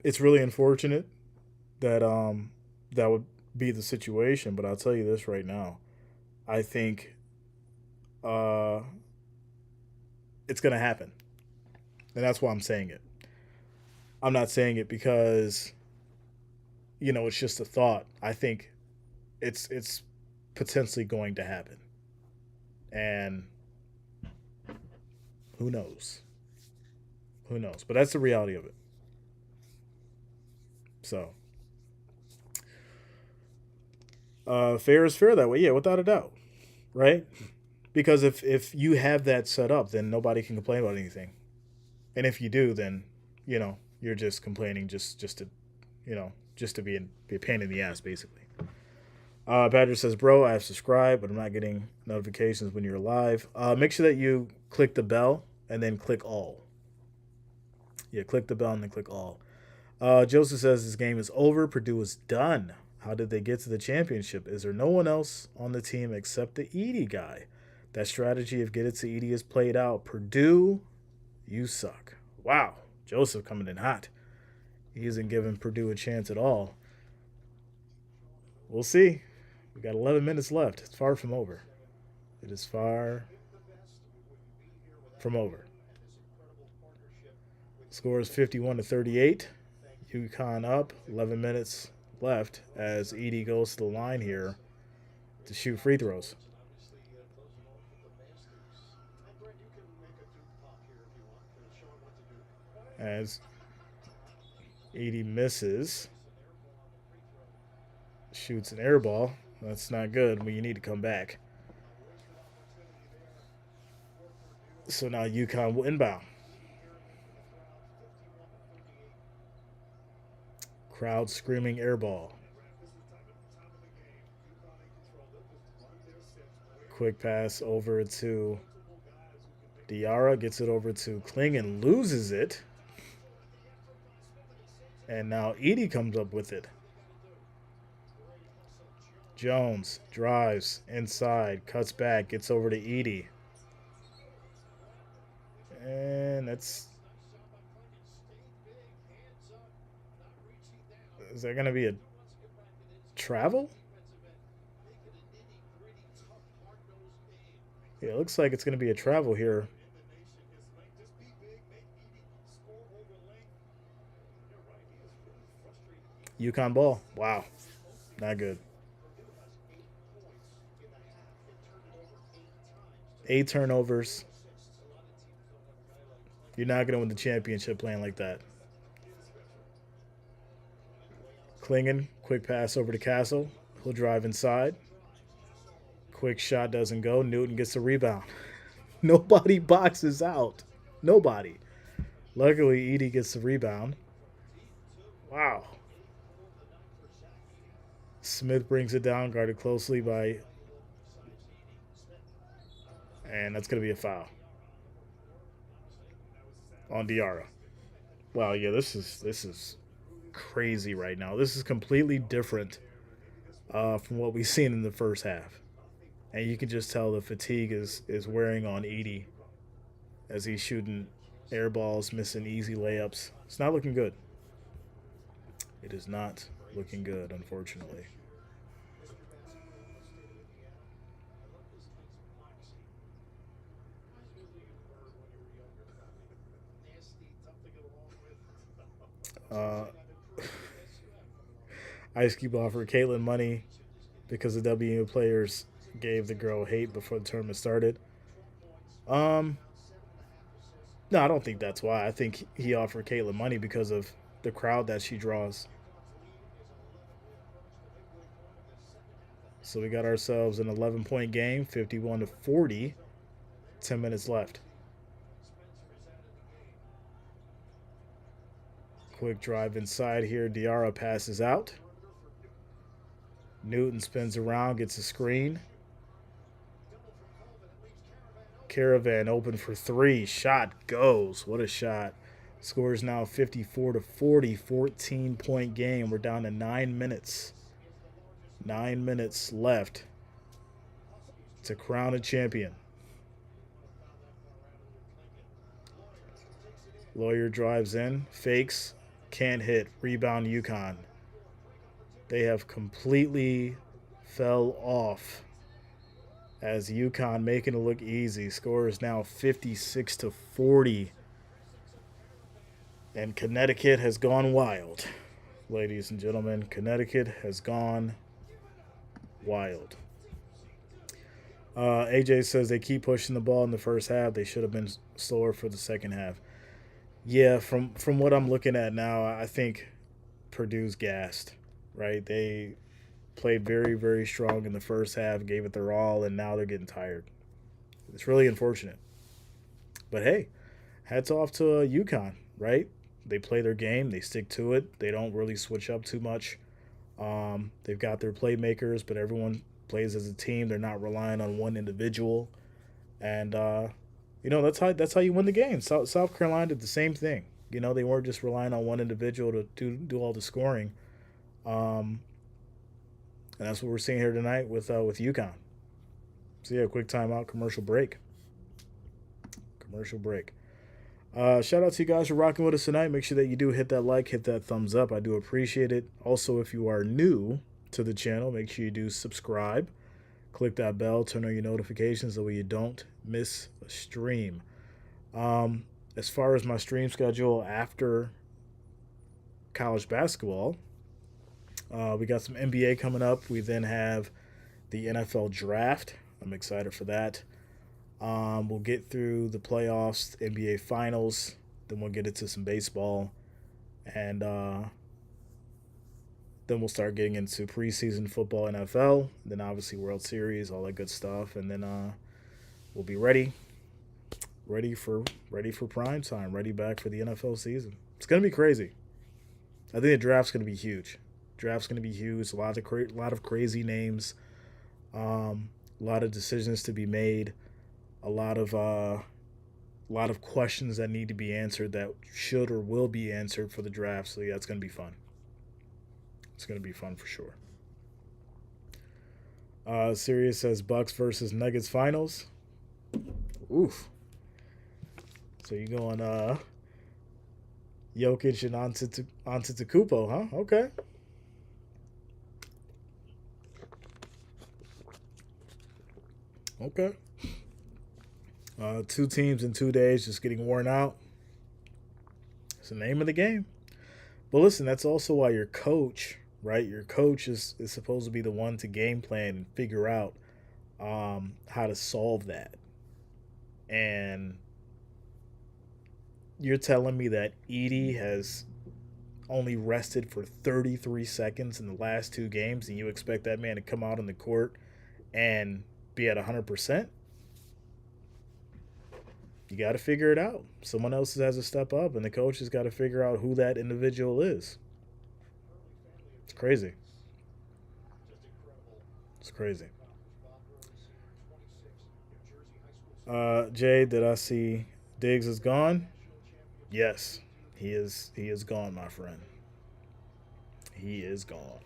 It's really unfortunate that that would be the situation, but I'll tell you this right now. I think uh, it's going to happen, and that's why I'm saying it. I'm not saying it because it's just a thought. I think it's potentially going to happen, and who knows? Who knows? But that's the reality of it. So, fair is fair that way. Yeah, without a doubt, right? Because if you have that set up, then nobody can complain about anything, and if you do, then you're just complaining just to just to be a pain in the ass, basically. Badger says, "Bro, I have subscribed, but I'm not getting notifications when you're live. Make sure that you click the bell and then click all. Yeah, click the bell and then click all." Joseph says this game is over. Purdue is done. How did they get to the championship? Is there no one else on the team except the Edie guy? That strategy of get it to Edie is played out. Purdue, you suck. Wow, Joseph coming in hot. He isn't giving Purdue a chance at all. We'll see. We got 11 minutes left. It's far from over. It is far from over. Score is 51-38. UConn up. 11 minutes left as Edie goes to the line here to shoot free throws. As Edie misses, shoots an air ball. That's not good when you need to come back. So now UConn will inbound. Crowd screaming air ball. Quick pass over to Diarra. Gets it over to Kling and loses it. And now Edie comes up with it. Jones drives inside, cuts back, gets over to Edie. And that's... Is that going to be a travel? Yeah, it looks like it's going to be a travel here. UConn ball. Wow. Not good. 8 turnovers. You're not going to win the championship playing like that. Klingen, quick pass over to Castle. He'll drive inside. Quick shot doesn't go. Newton gets the rebound. Nobody boxes out. Nobody. Luckily, Edie gets the rebound. Wow. Smith brings it down, guarded closely by, and that's going to be a foul on Diarra. Wow, yeah, this is crazy right now. This is completely different from what we've seen in the first half, and you can just tell the fatigue is wearing on Edie as he's shooting air balls, missing easy layups. It's not looking good. It is not looking good, unfortunately. Uh, Ice Cube offered Caitlin money because the WNBA players gave the girl hate before the tournament started. Um, no, I don't think that's why. I think he offered Caitlin money because of the crowd that she draws. So we got ourselves an 11-point game, 51 to 40. 10 minutes left. Quick drive inside here. Diarra passes out. Newton spins around, gets a screen. Caravan open for three. Shot goes. What a shot. Score is now 54 to 40. 14-point game. We're down to 9 minutes. 9 minutes left to crown a champion. Lawyer drives in, fakes, can't hit. Rebound UConn. They have completely fell off as UConn making it look easy. Score is now 56 to 40. And Connecticut has gone wild. Ladies and gentlemen, Connecticut has gone wild. AJ says they keep pushing the ball in the first half. They should have been slower for the second half. Yeah, from what I'm looking at now, I think Purdue's gassed, right? They played very, very strong in the first half, gave it their all, and now they're getting tired. It's really unfortunate. But hey, hats off to UConn, right? They play their game. They stick to it. They don't really switch up too much. They've got their playmakers, but everyone plays as a team. They're not relying on one individual. And, that's how you win the game. South Carolina did the same thing. They weren't just relying on one individual to do all the scoring. And that's what we're seeing here tonight with UConn. So, yeah, quick timeout, commercial break. Commercial break. Shout out to you guys for rocking with us tonight. Make sure that you do hit that like, hit that thumbs up. I do appreciate it. Also, if you are new to the channel, make sure you do subscribe. Click that bell, turn on your notifications so you don't miss a stream. As far as my stream schedule after college basketball, we got some NBA coming up. We then have the NFL draft. I'm excited for that. We'll get through the playoffs, the NBA finals, then we'll get into some baseball, and then we'll start getting into preseason football, NFL, then obviously World Series, all that good stuff, and then we'll be ready for prime time, ready back for the NFL season. It's gonna be crazy. I think the draft's gonna be huge. Draft's gonna be huge. A lot of crazy names, a lot of decisions to be made. A lot of questions that need to be answered that should or will be answered for the draft. So yeah, it's gonna be fun. It's gonna be fun for sure. Sirius says Bucks versus Nuggets finals. Oof. So you going Jokic and Antetokounmpo, huh? Okay. Okay. Two teams in 2 days just getting worn out. It's the name of the game. But listen, that's also why your coach, right? Your coach is supposed to be the one to game plan and figure out how to solve that. And you're telling me that Edie has only rested for 33 seconds in the last two games, and you expect that man to come out on the court and be at 100%? You got to figure it out. Someone else has to step up, and the coach has got to figure out who that individual is. It's crazy. crazy. Jay, did I see Diggs is gone? Yes, he is. He is gone, my friend. He is gone.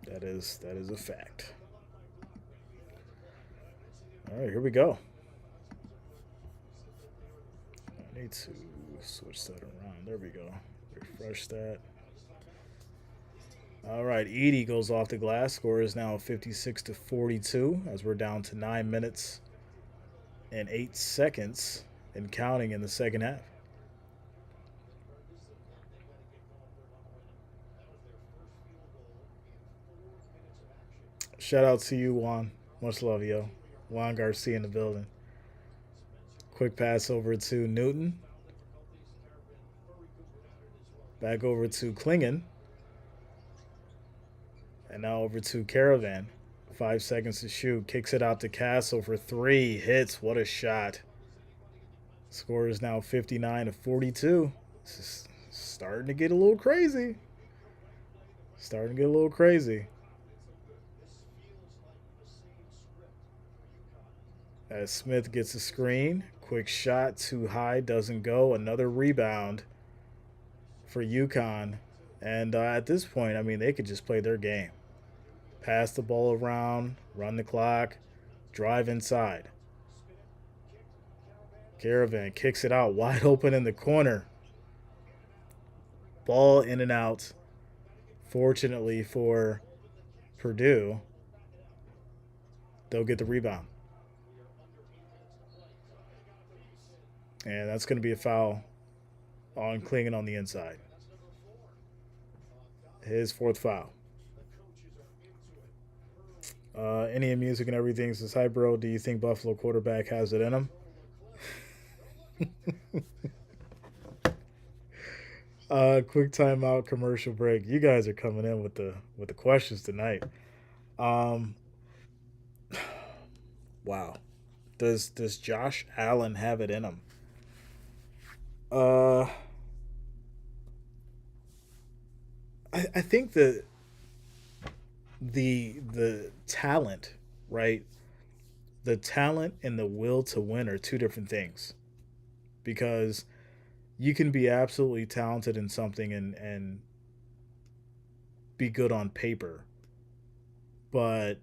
That is a fact. All right, here we go. I need to switch that around. There we go. Refresh that. All right, Edie goes off the glass. Score is now 56-42 as we're down to 9 minutes and 8 seconds and counting in the second half. Shout out to you, Juan. Much love, yo. Juan Garcia in the building. Quick pass over to Newton. Back over to Klingon. And now over to Caravan. 5 seconds to shoot. Kicks it out to Castle for three. Hits. What a shot. Score is now 59-42. This is starting to get a little crazy. Starting to get a little crazy. As Smith gets a screen. Quick shot. Too high. Doesn't go. Another rebound for UConn. And at this point, I mean, they could just play their game. Pass the ball around, run the clock, drive inside. Caravan kicks it out wide open in the corner. Ball in and out. Fortunately for Purdue, they'll get the rebound. And that's going to be a foul on Klingon on the inside. His fourth foul. Any music and everything says, hi, bro. Do you think Buffalo quarterback has it in him? Quick timeout, commercial break. You guys are coming in with the questions tonight. Wow. Does Josh Allen have it in him? I think that the talent, right? The talent and the will to win are two different things. Because you can be absolutely talented in something and be good on paper, but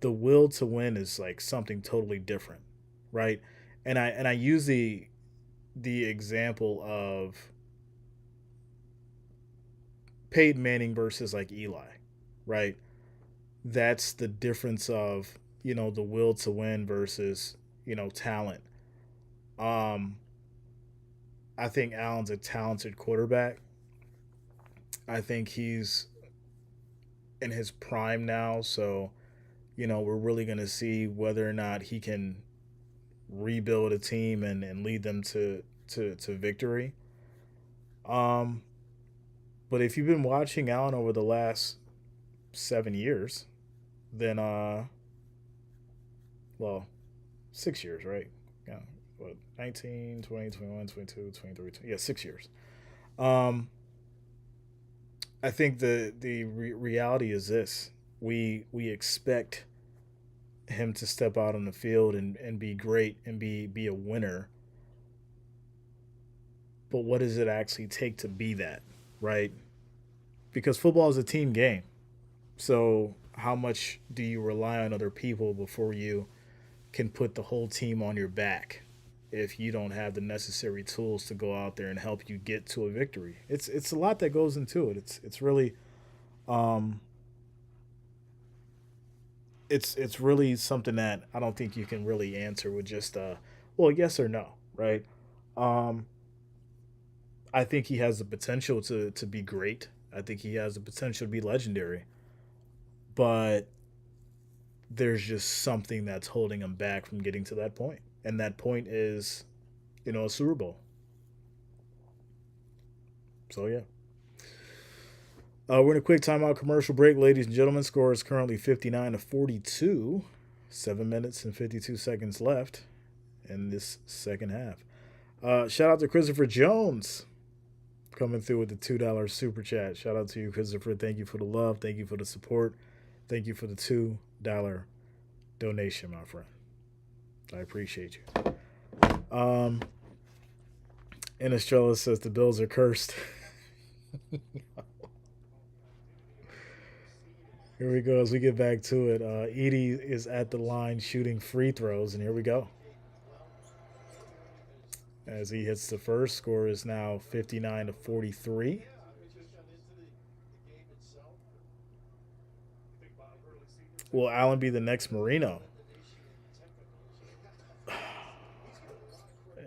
the will to win is like something totally different, right? And I use the example of Peyton Manning versus like Eli, right? That's the difference of, the will to win versus, talent. Um, I think Allen's a talented quarterback. I think he's in his prime now, so we're really going to see whether or not he can rebuild a team and lead them to victory. Um, but if you've been watching Allen over the last 7 years, then well, 6 years, right? Yeah, what, 19, 20, 21, 22, 23, yeah, 6 years. Um, I think the reality is this: we expect him to step out on the field and be great and be a winner. But what does it actually take to be that, right? Because football is a team game. So how much do you rely on other people before you can put the whole team on your back if you don't have the necessary tools to go out there and help you get to a victory? It's a lot that goes into it. It's really um it's really something that I don't think you can really answer with just well, yes or no, right? Um I think he has the potential to be great. I think he has the potential to be legendary. But there's just something that's holding him back from getting to that point. And that point is, a Super Bowl. So, yeah. We're in a quick timeout commercial break, ladies and gentlemen. Score is currently 59-42. 7 minutes and 52 seconds left in this second half. Shout out to Christopher Jones. coming through with the $2 super chat. Shout out to you, Christopher. Thank you for the love. Thank you for the support. Thank you for the $2 donation, my friend. I appreciate you. And Estrella says the Bills are cursed. Here we go as we get back to it. Edie is at the line shooting free throws, and here we go. As he hits the first, score is now 59-43. Will Allen be the next Marino?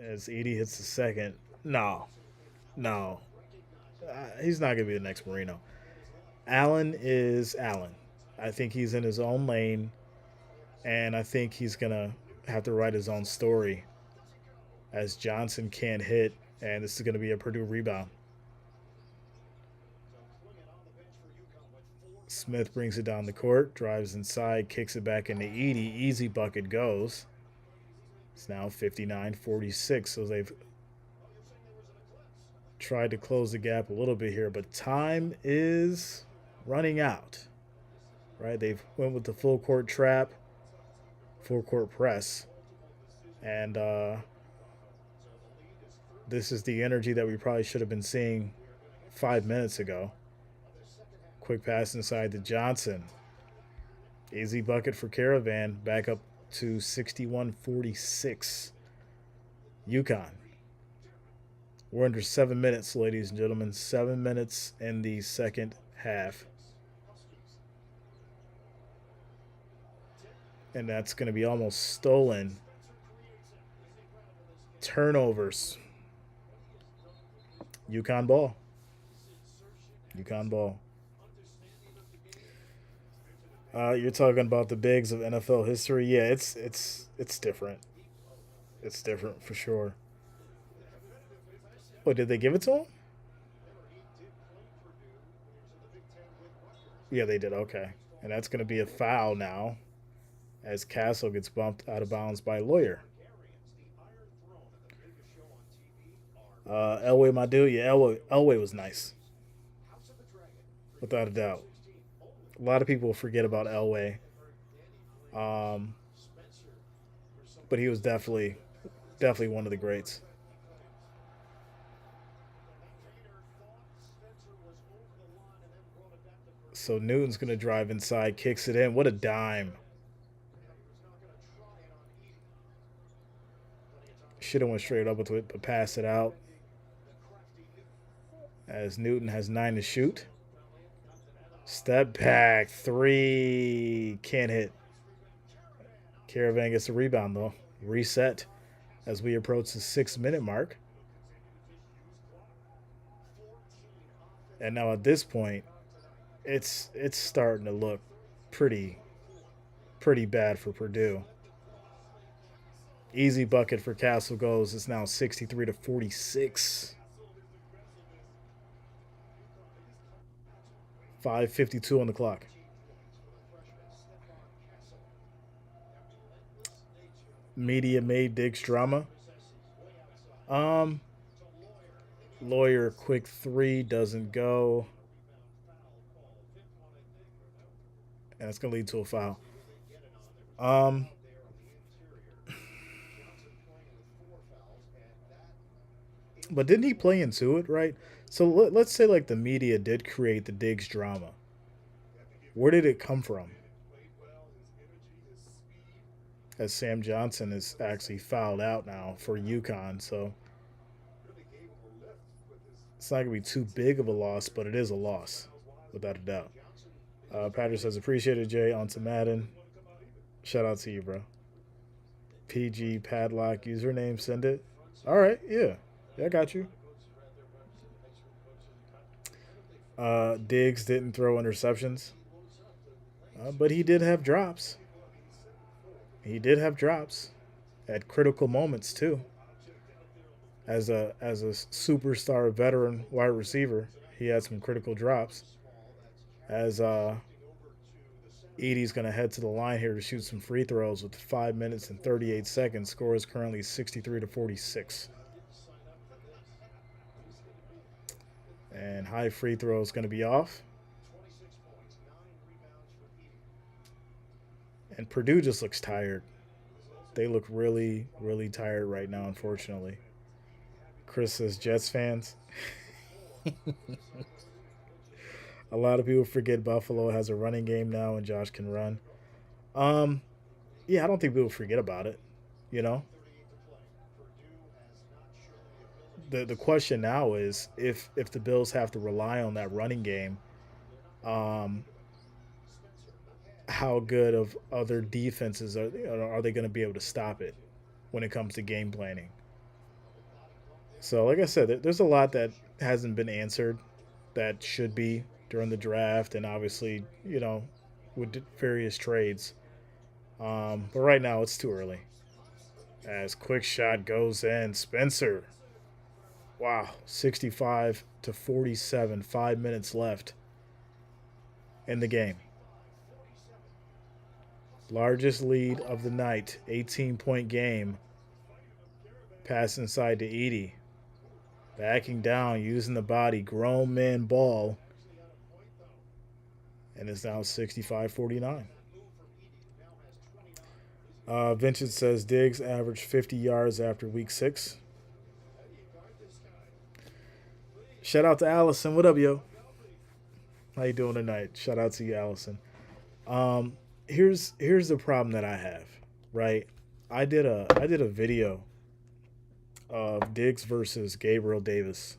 As Edie hits the second. No. He's not going to be the next Marino. Allen is Allen. I think he's in his own lane, and I think he's going to have to write his own story as Johnson can't hit, and this is going to be a Purdue rebound. Smith brings it down the court, drives inside, kicks it back into Edie. Easy bucket goes. It's now 59-46, so they've tried to close the gap a little bit here, but time is running out. Right? They've went with the full court trap, full court press, and this is the energy that we probably should have been seeing 5 minutes ago. Quick pass inside to Johnson. Easy bucket for Caravan. Back up to 61-46. UConn. We're under 7 minutes, ladies and gentlemen. 7 minutes in the second half. And that's going to be almost stolen. Turnovers. UConn ball. UConn ball. You're talking about the bigs of NFL history. Yeah, it's different. It's different for sure. Oh, did they give it to him? Yeah, they did. Okay. And that's going to be a foul now as Castle gets bumped out of bounds by Lawyer. Elway, my dude. Yeah, Elway was nice. Without a doubt. A lot of people forget about Elway. But he was definitely one of the greats. So Newton's going to drive inside, kicks it in. What a dime. Should have went straight up with it, but passed it out. As Newton has 9 to shoot. Step back, 3. Can't hit. Caravan gets a rebound, though. Reset as we approach the 6-minute mark. And now at this point, it's starting to look pretty bad for Purdue. Easy bucket for Castle goes. It's now 63-46. 5:52 on the clock. Media made Diggs drama. Lawyer quick 3 doesn't go. And it's going to lead to a foul. But didn't he play into it, right? So let's say like the media did create the Diggs drama. Where did it come from? As Sam Johnson is actually fouled out now for UConn, so it's not going to be too big of a loss, but it is a loss, without a doubt. Patrick says, appreciate it, Jay. On to Madden. Shout out to you, bro. PG Padlock username, send it. All right, yeah, I got you. Diggs didn't throw interceptions, but he did have drops. He did have drops at critical moments too. As a superstar veteran wide receiver, he had some critical drops. As Edie's going to head to the line here to shoot some free throws with 5 minutes and 38 seconds. Score is currently 63-46. And high free throw is going to be off. And Purdue just looks tired. They look really, really tired right now, unfortunately. Chris says Jets fans. A lot of people forget Buffalo has a running game now and Josh can run. Um, yeah, I don't think people forget about it. You know, the question now is if the Bills have to rely on that running game, um, how good of other defenses are they going to be able to stop it when it comes to game planning? So, like I said, there's a lot that hasn't been answered that should be during the draft, and obviously, with various trades. But right now, it's too early. As quick shot goes in, Spencer. Wow, 65-47, 5 minutes left in the game. Largest lead of the night, 18-point game. Pass inside to Edie. Backing down, using the body, grown man ball. And it's now 65-49. Vincent says Diggs averaged 50 yards after week 6. Shout out to Allison. What up, yo? How you doing tonight? Shout out to you, Allison. Um, here's the problem that I have. Right, I did a video of Diggs versus Gabriel Davis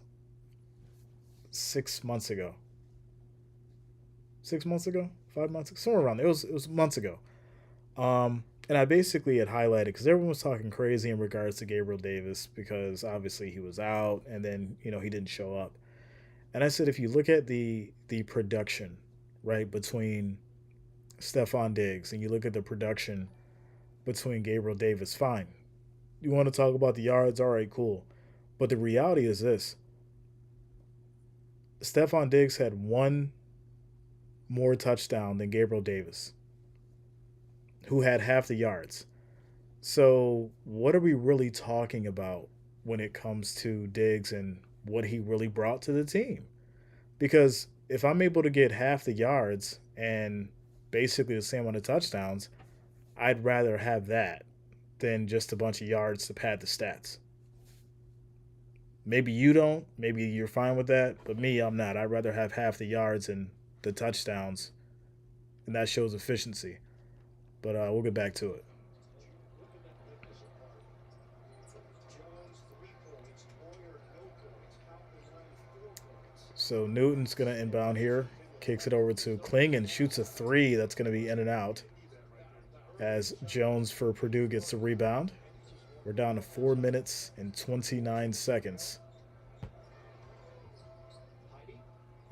6 months ago. 6 months ago, 5 months, somewhere around there. It was months ago. And I basically had highlighted because everyone was talking crazy in regards to Gabriel Davis because obviously he was out and then he didn't show up. And I said if you look at the production, right, between Stephon Diggs and you look at the production between Gabriel Davis, fine. You want to talk about the yards, all right, cool. But the reality is this: Stephon Diggs had one more touchdown than Gabriel Davis, who had half the yards. So, what are we really talking about when it comes to Diggs and what he really brought to the team? Because if I'm able to get half the yards and basically the same amount of touchdowns, I'd rather have that than just a bunch of yards to pad the stats. Maybe you don't. Maybe you're fine with that. But me, I'm not. I'd rather have half the yards and the touchdowns, and that shows efficiency. But we'll get back to it. So Newton's going to inbound here. Kicks it over to Kling and shoots a three that's going to be in and out. As Jones for Purdue gets the rebound. We're down to 4 minutes and 29 seconds.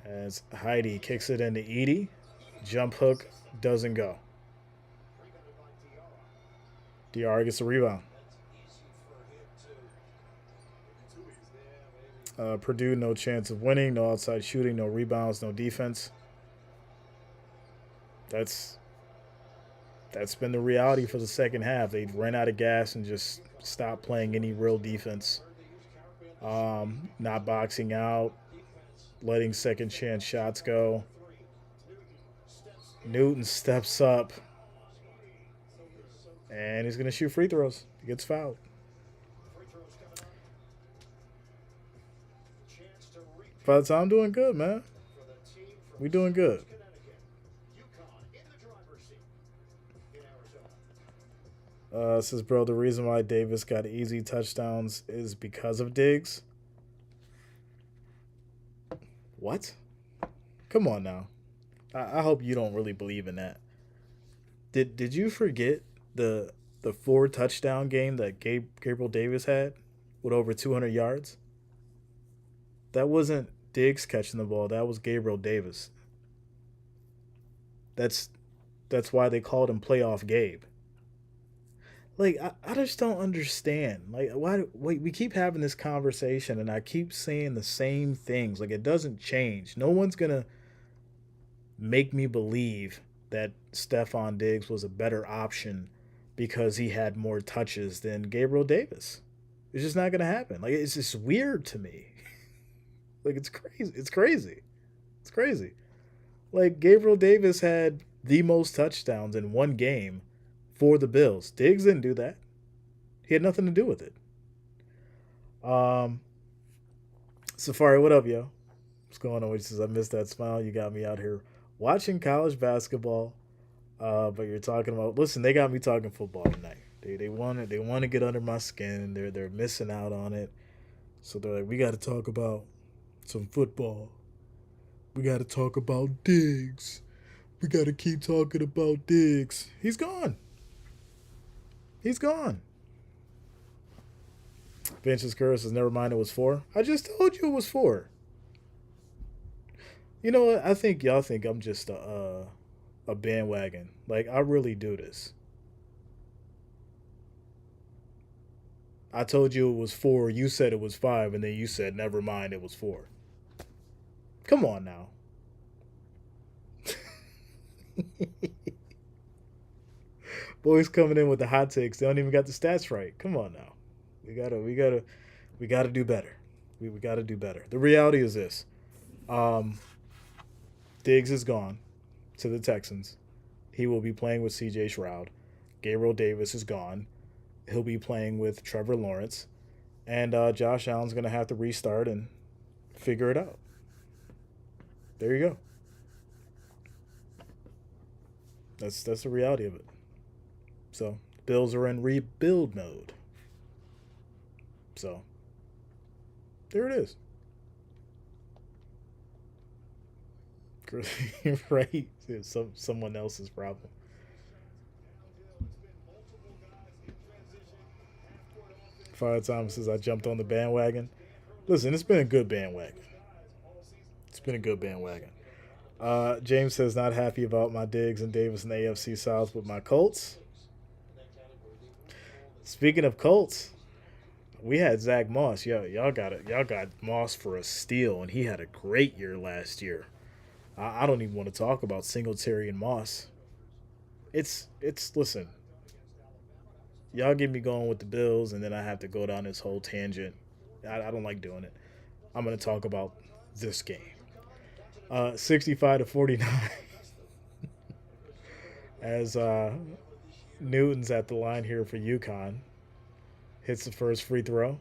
As Heidi kicks it into Edie. Jump hook doesn't go. DR gets the rebound. Purdue, no chance of winning, no outside shooting, no rebounds, no defense. That's been the reality for the second half. They ran out of gas and just stopped playing any real defense. Not boxing out, letting second chance shots go. Newton steps up, and he's going to shoot free throws. He gets fouled. By the time I'm doing good, man. We doing good. Says, bro, the reason why Davis got easy touchdowns is because of Diggs. What? Come on now. I hope you don't really believe in that. Did you forget the 4 touchdown game that Gabriel Davis had with over 200 yards? That wasn't Diggs catching the ball. That was Gabriel Davis. That's why they called him Playoff Gabe. Like, I just don't understand. Like, why we keep having this conversation and I keep saying the same things. Like, it doesn't change. No one's going to make me believe that Stephon Diggs was a better option because he had more touches than Gabriel Davis. It's just not going to happen. Like, it's just weird to me. Like it's crazy. It's crazy. It's crazy. Like Gabriel Davis had the most touchdowns in one game for the Bills. Diggs didn't do that. He had nothing to do with it. Um, Safari, what up, yo? What's going on? He says, I missed that smile. You got me out here watching college basketball. But you're talking about listen, they got me talking football tonight. They want to get under my skin. They're missing out on it. So they're like, we gotta talk about some football. We gotta talk about Diggs. We gotta keep talking about Diggs. He's gone. He's gone. Vince's Curse says, never mind, it was four. I just told you it was four. You know what? I think y'all think I'm just a bandwagon. Like I really do this. I told you it was four. You said it was five, and then you said never mind, it was four. Come on now. Boys coming in with the hot takes. They don't even got the stats right. Come on now. We gotta do better. We gotta do better. The reality is this. Um, Diggs is gone to the Texans. He will be playing with CJ Stroud. Gabriel Davis is gone. He'll be playing with Trevor Lawrence. And Josh Allen's going to have to restart and figure it out. There you go. That's the reality of it. So, Bills are in rebuild mode. So, there it is. Right? It's someone else's problem. Fire Thomas says I jumped on the bandwagon. Listen, it's been a good bandwagon. It's been a good bandwagon. James says not happy about my Diggs and Davis in the AFC South with my Colts. Speaking of Colts, we had Zach Moss. Y'all got it. Y'all got Moss for a steal, and he had a great year last year. I don't even want to talk about Singletary and Moss. It's listen. Y'all get me going with the Bills, and then I have to go down this whole tangent. I don't like doing it. I'm going to talk about this game. 65-49 as Newton's at the line here for UConn. Hits the first free throw.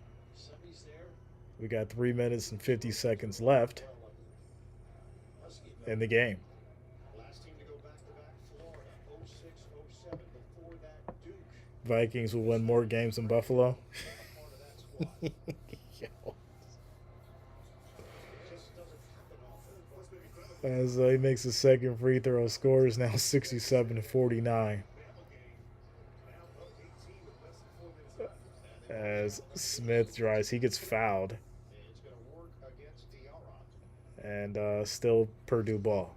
We got 3 minutes and 50 seconds left in the game. Vikings will win more games than Buffalo. As he makes his second free throw, score is now 67-49. As Smith drives, he gets fouled. And still Purdue ball.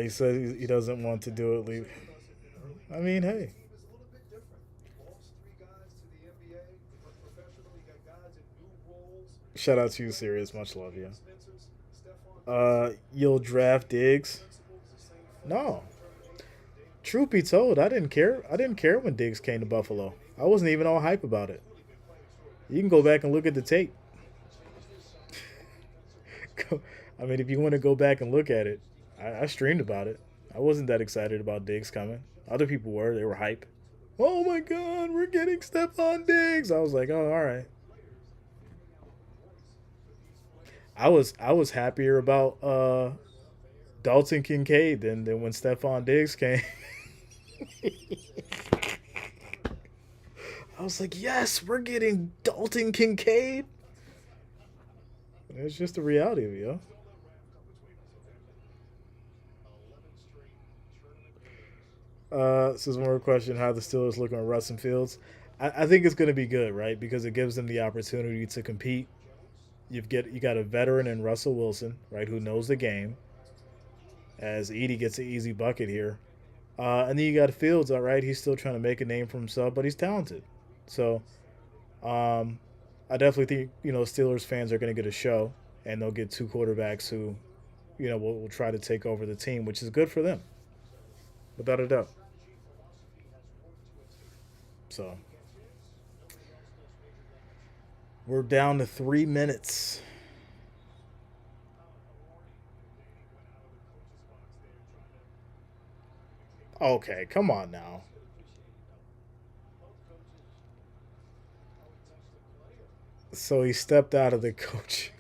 He said he doesn't want to do it. I mean, hey. Shout out to you, Sirius. Much love, yeah. You'll draft Diggs? No. Truth be told, I didn't care. I didn't care when Diggs came to Buffalo. I wasn't even all hype about it. You can go back and look at the tape. I mean, if you want to go back and look at it, I streamed about it. I wasn't that excited about Diggs coming. Other people were. They were hype. Oh my God, we're getting Stephon Diggs. I was like, oh, all right. I was happier about Dalton Kincaid than when Stephon Diggs came. I was like, yes, we're getting Dalton Kincaid. It's just the reality of it, yo. This is one more question: how the Steelers looking at Russ and Fields? I think it's going to be good, right? Because it gives them the opportunity to compete. You got a veteran in Russell Wilson, right, who knows the game. As Edie gets an easy bucket here, and then you got Fields, all right. He's still trying to make a name for himself, but he's talented. So, I definitely think Steelers fans are going to get a show, and they'll get two quarterbacks who, will try to take over the team, which is good for them, without a doubt. So, We're down to 3 minutes. Okay, come on now. So he stepped out of the coach.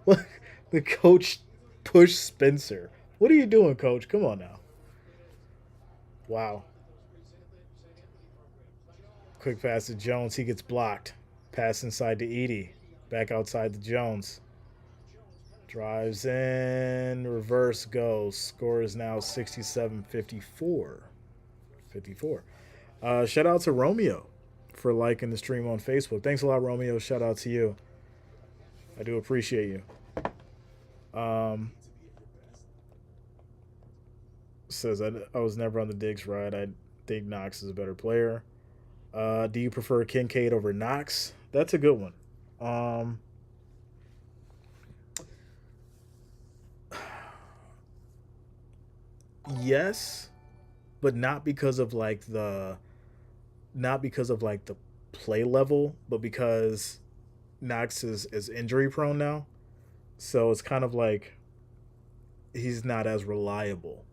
What? The coach pushed Spencer. What are you doing, coach? Come on now. Wow. Quick pass to Jones. He gets blocked. Pass inside to Edie. Back outside to Jones. Drives in. Reverse goes. Score is now 67-54. 54. Shout out to Romeo for liking the stream on Facebook. Thanks a lot, Romeo. Shout out to you. I do appreciate you. Says I was never on the Diggs ride. I think Knox is a better player. Do you prefer Kincaid over Knox? That's a good one. Yes, but not because of like the play level, but because Knox is injury prone now. So it's kind of like he's not as reliable.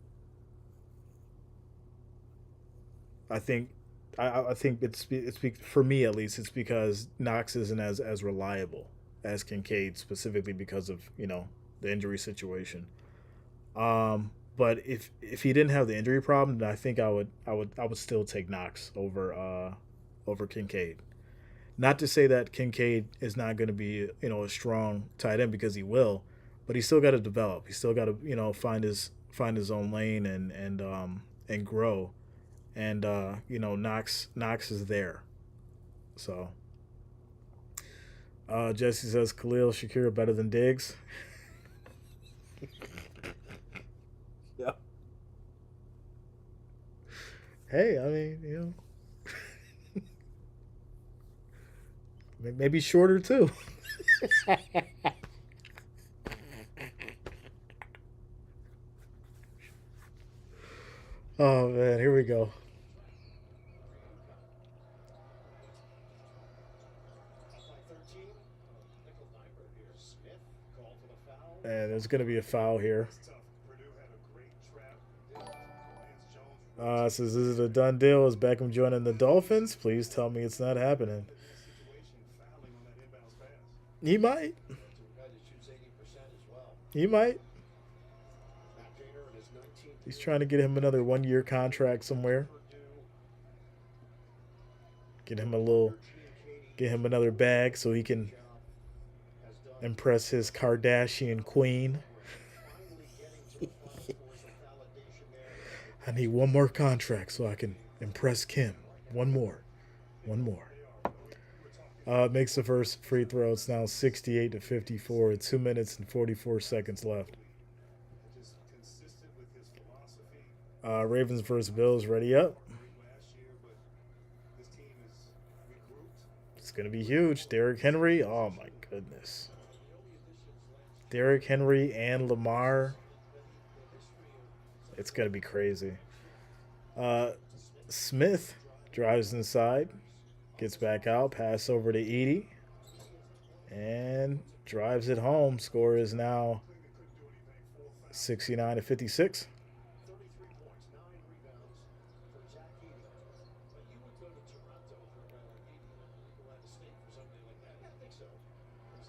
I think I think it's for me at least it's because Knox isn't as reliable as Kincaid specifically because of the injury situation. But if he didn't have the injury problem, then I think I would still take Knox over Kincaid. Not to say that Kincaid is not going to be a strong tight end because he will, but he's still got to develop. He's still got to find his own lane and grow. And Knox is there. So Jesse says Khalil Shakir better than Diggs. Yeah. Hey, I mean, maybe shorter too. Oh man, here we go. And there's going to be a foul here. Says, is it a done deal? Is Beckham joining the Dolphins? Please tell me it's not happening. He might. He might. He's trying to get him another 1-year contract somewhere. Get him another bag so he can impress his Kardashian queen. I need one more contract so I can impress Kim. One more. Makes the first free throw. It's now 68-54. 2 minutes and 44 seconds left. Ravens versus Bills. Ready up. It's going to be huge. Derrick Henry. Oh, my goodness. Derrick Henry and Lamar. It's going to be crazy. Smith drives inside. Gets back out. Pass over to Edie. And drives it home. Score is now 69-56.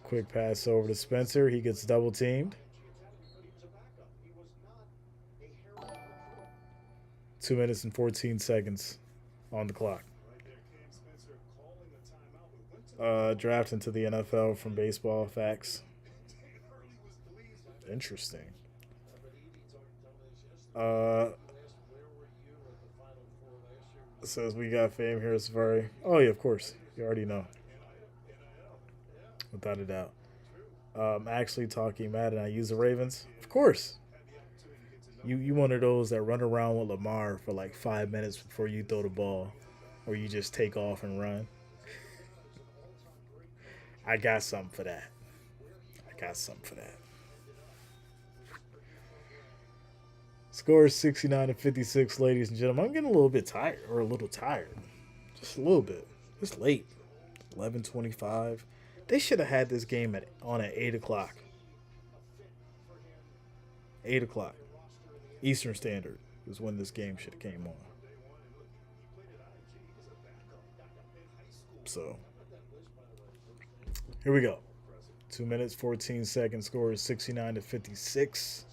Quick pass over to Spencer. He gets double teamed. 2 minutes and 14 seconds on the clock. Draft into the NFL from baseball facts. Interesting. Says we got fame here, Safari. Oh yeah, of course. You already know. Without a doubt. Actually talking Madden, I use the Ravens. Of course. You one of those that run around with Lamar for like 5 minutes before you throw the ball, or you just take off and run. I got something for that. Score is 69-56, ladies and gentlemen. I'm getting a little tired. Just a little bit. It's late. 11:25. They should have had this game at 8 o'clock. 8 o'clock. Eastern Standard is when this game should have came on. So, here we go. 2 minutes, 14 seconds. Score is 69-56.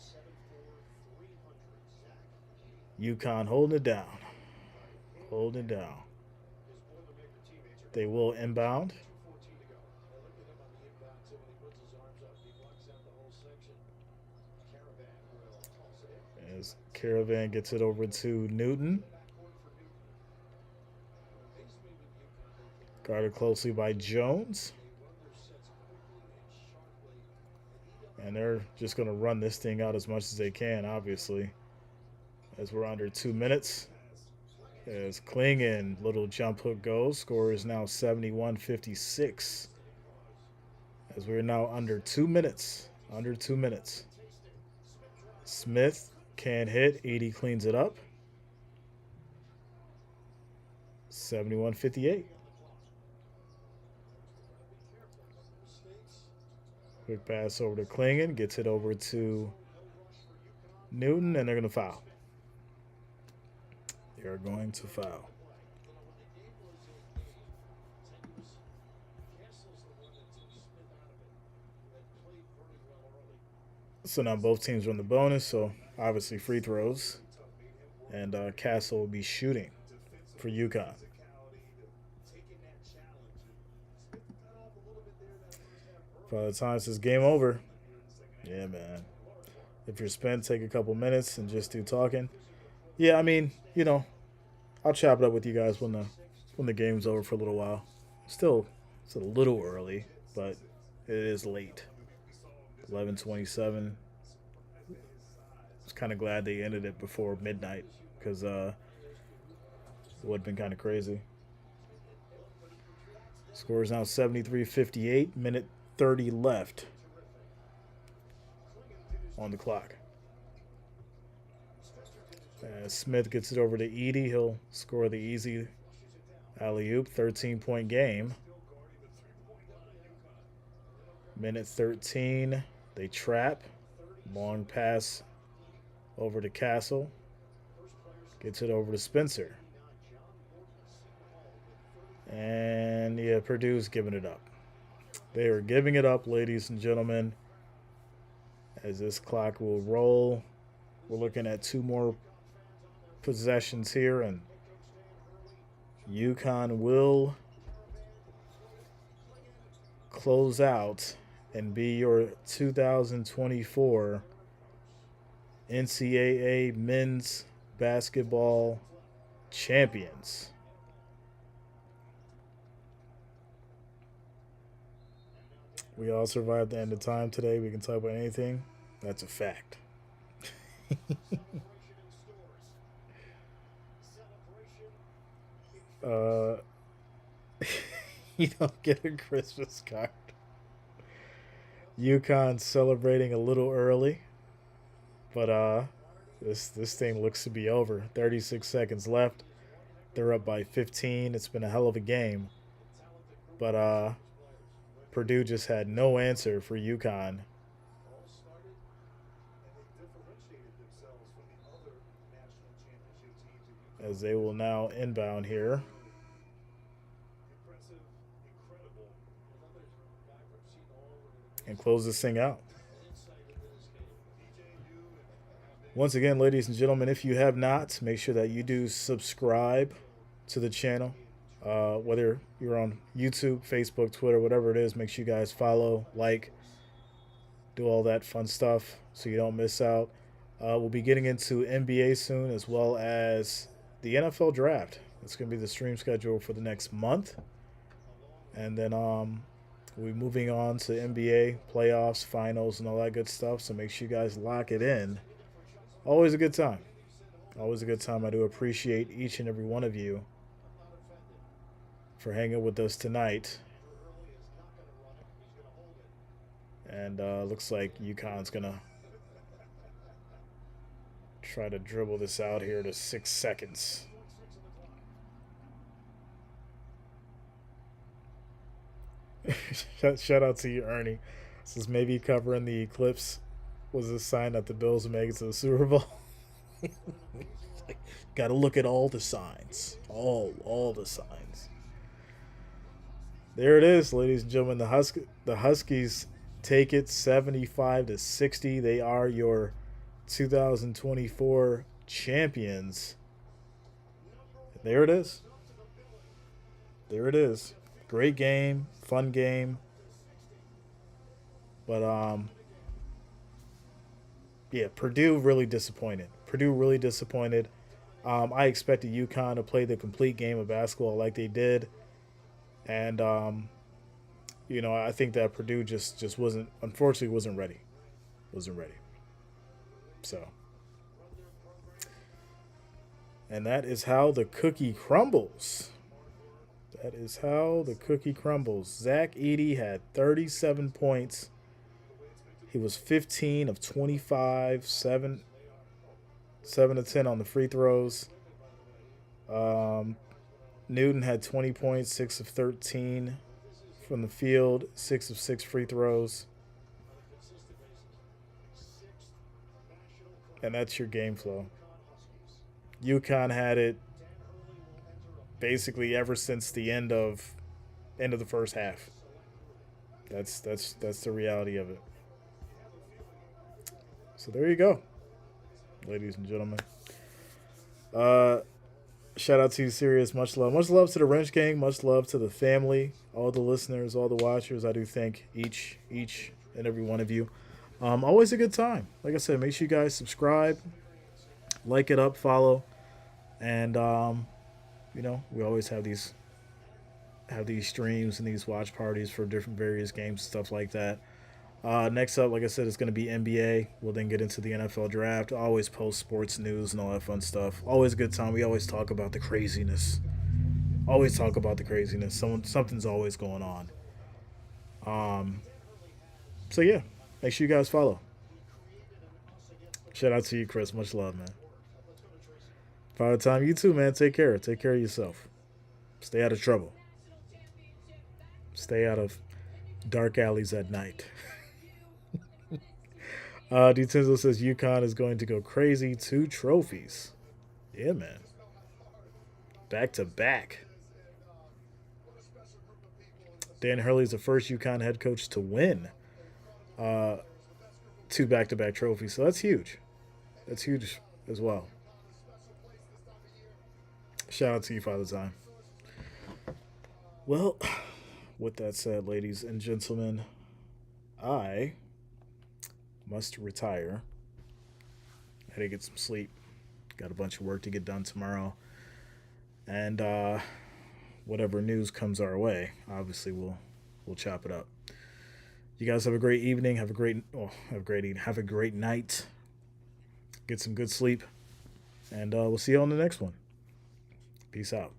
UConn holding it down. Holding it down. They will inbound. As Caravan gets it over to Newton. Guarded closely by Jones. And they're just going to run this thing out as much as they can, obviously, as we're under 2 minutes. As Klingon, little jump hook goes. Score is now 71-56. As we're now under 2 minutes. Under 2 minutes. Smith can't hit. Edie cleans it up. 71-58. Quick pass over to Klingon. Gets it over to Newton, and they're going to foul. They are going to foul. So now both teams are on the bonus, so obviously free throws. And Castle will be shooting for UConn. By the time this is game over, yeah, man. If you're spent, take a couple minutes and just do talking. Yeah, I mean, you know, I'll chop it up with you guys when the game's over for a little while. Still, it's a little early, but it is late. 11:27. I was kind of glad they ended it before midnight because it would have been kind of crazy. Score is now 73-58. Minute 30 left on the clock. Smith gets it over to Edie. He'll score the easy alley-oop. 13-point game. Minute 13. They trap. Long pass over to Castle. Gets it over to Spencer. And, yeah, Purdue's giving it up. They are giving it up, ladies and gentlemen, as this clock will roll. We're looking at 2 more possessions here, and UConn will close out and be your 2024 NCAA men's basketball champions. We all survived the end of time today. We can talk about anything. That's a fact. You don't get a Christmas card. UConn celebrating a little early, but this thing looks to be over. 36 seconds left. They're up by 15. It's been a hell of a game, but Purdue just had no answer for UConn. As they will now inbound here. And close this thing out. Once again, ladies and gentlemen, if you have not, make sure that you do subscribe to the channel. Whether you're on YouTube, Facebook, Twitter, whatever it is, make sure you guys follow, like, do all that fun stuff so you don't miss out. We'll be getting into NBA soon, as well as the NFL draft. It's going to be the stream schedule for the next month. And then we'll be moving on to NBA playoffs, finals, and all that good stuff. So make sure you guys lock it in. Always a good time. Always a good time. I do appreciate each and every one of you for hanging with us tonight. And looks like UConn's going to try to dribble this out here to 6 seconds. Shout out to you, Ernie. This is maybe covering the eclipse was a sign that the Bills would make it to the Super Bowl. Got to look at all the signs, all the signs. There it is, ladies and gentlemen. The Huskies take it 75-60. They are your 2024 champions. There it is. There it is. Great game, fun game. But yeah, Purdue really disappointed. I expected UConn to play the complete game of basketball like they did, and I think that Purdue just wasn't, unfortunately, wasn't ready. So, and that is how the cookie crumbles. Zach Edey had 37 points. He was 15 of 25, 7 of 10 on the free throws. Newton had 20 points, 6 of 13 from the field, 6 of 6 free throws. And that's your game flow. UConn had it basically ever since the end of the first half. That's the reality of it. So there you go, ladies and gentlemen. Shout out to you, Sirius. Much love to the Wrench Gang. Much love to the family, all the listeners, all the watchers. I do thank each and every one of you. Always a good time. Like I said, make sure you guys subscribe, like it up, follow, and we always have these streams and these watch parties for different various games, stuff like that. Next up, like I said, it's going to be NBA. We'll then get into the NFL draft. Always post sports news and all that fun stuff. Always a good time. We always talk about the craziness. Something's always going on. So yeah, make sure you guys follow. Shout out to you, Chris. Much love, man. Father Time, you too, man. Take care. Take care of yourself. Stay out of trouble. Stay out of dark alleys at night. DeTenzo says UConn is going to go crazy. 2 trophies. Yeah, man. Back to back. Dan Hurley is the first UConn head coach to win 2 back-to-back trophies. So that's huge. That's huge as well. Shout out to you, Father Time. Well, with that said, ladies and gentlemen, I must retire. I had to get some sleep. Got a bunch of work to get done tomorrow. And whatever news comes our way, obviously we'll chop it up. You guys have a great evening. Have a great night. Get some good sleep. And we'll see you on the next one. Peace out.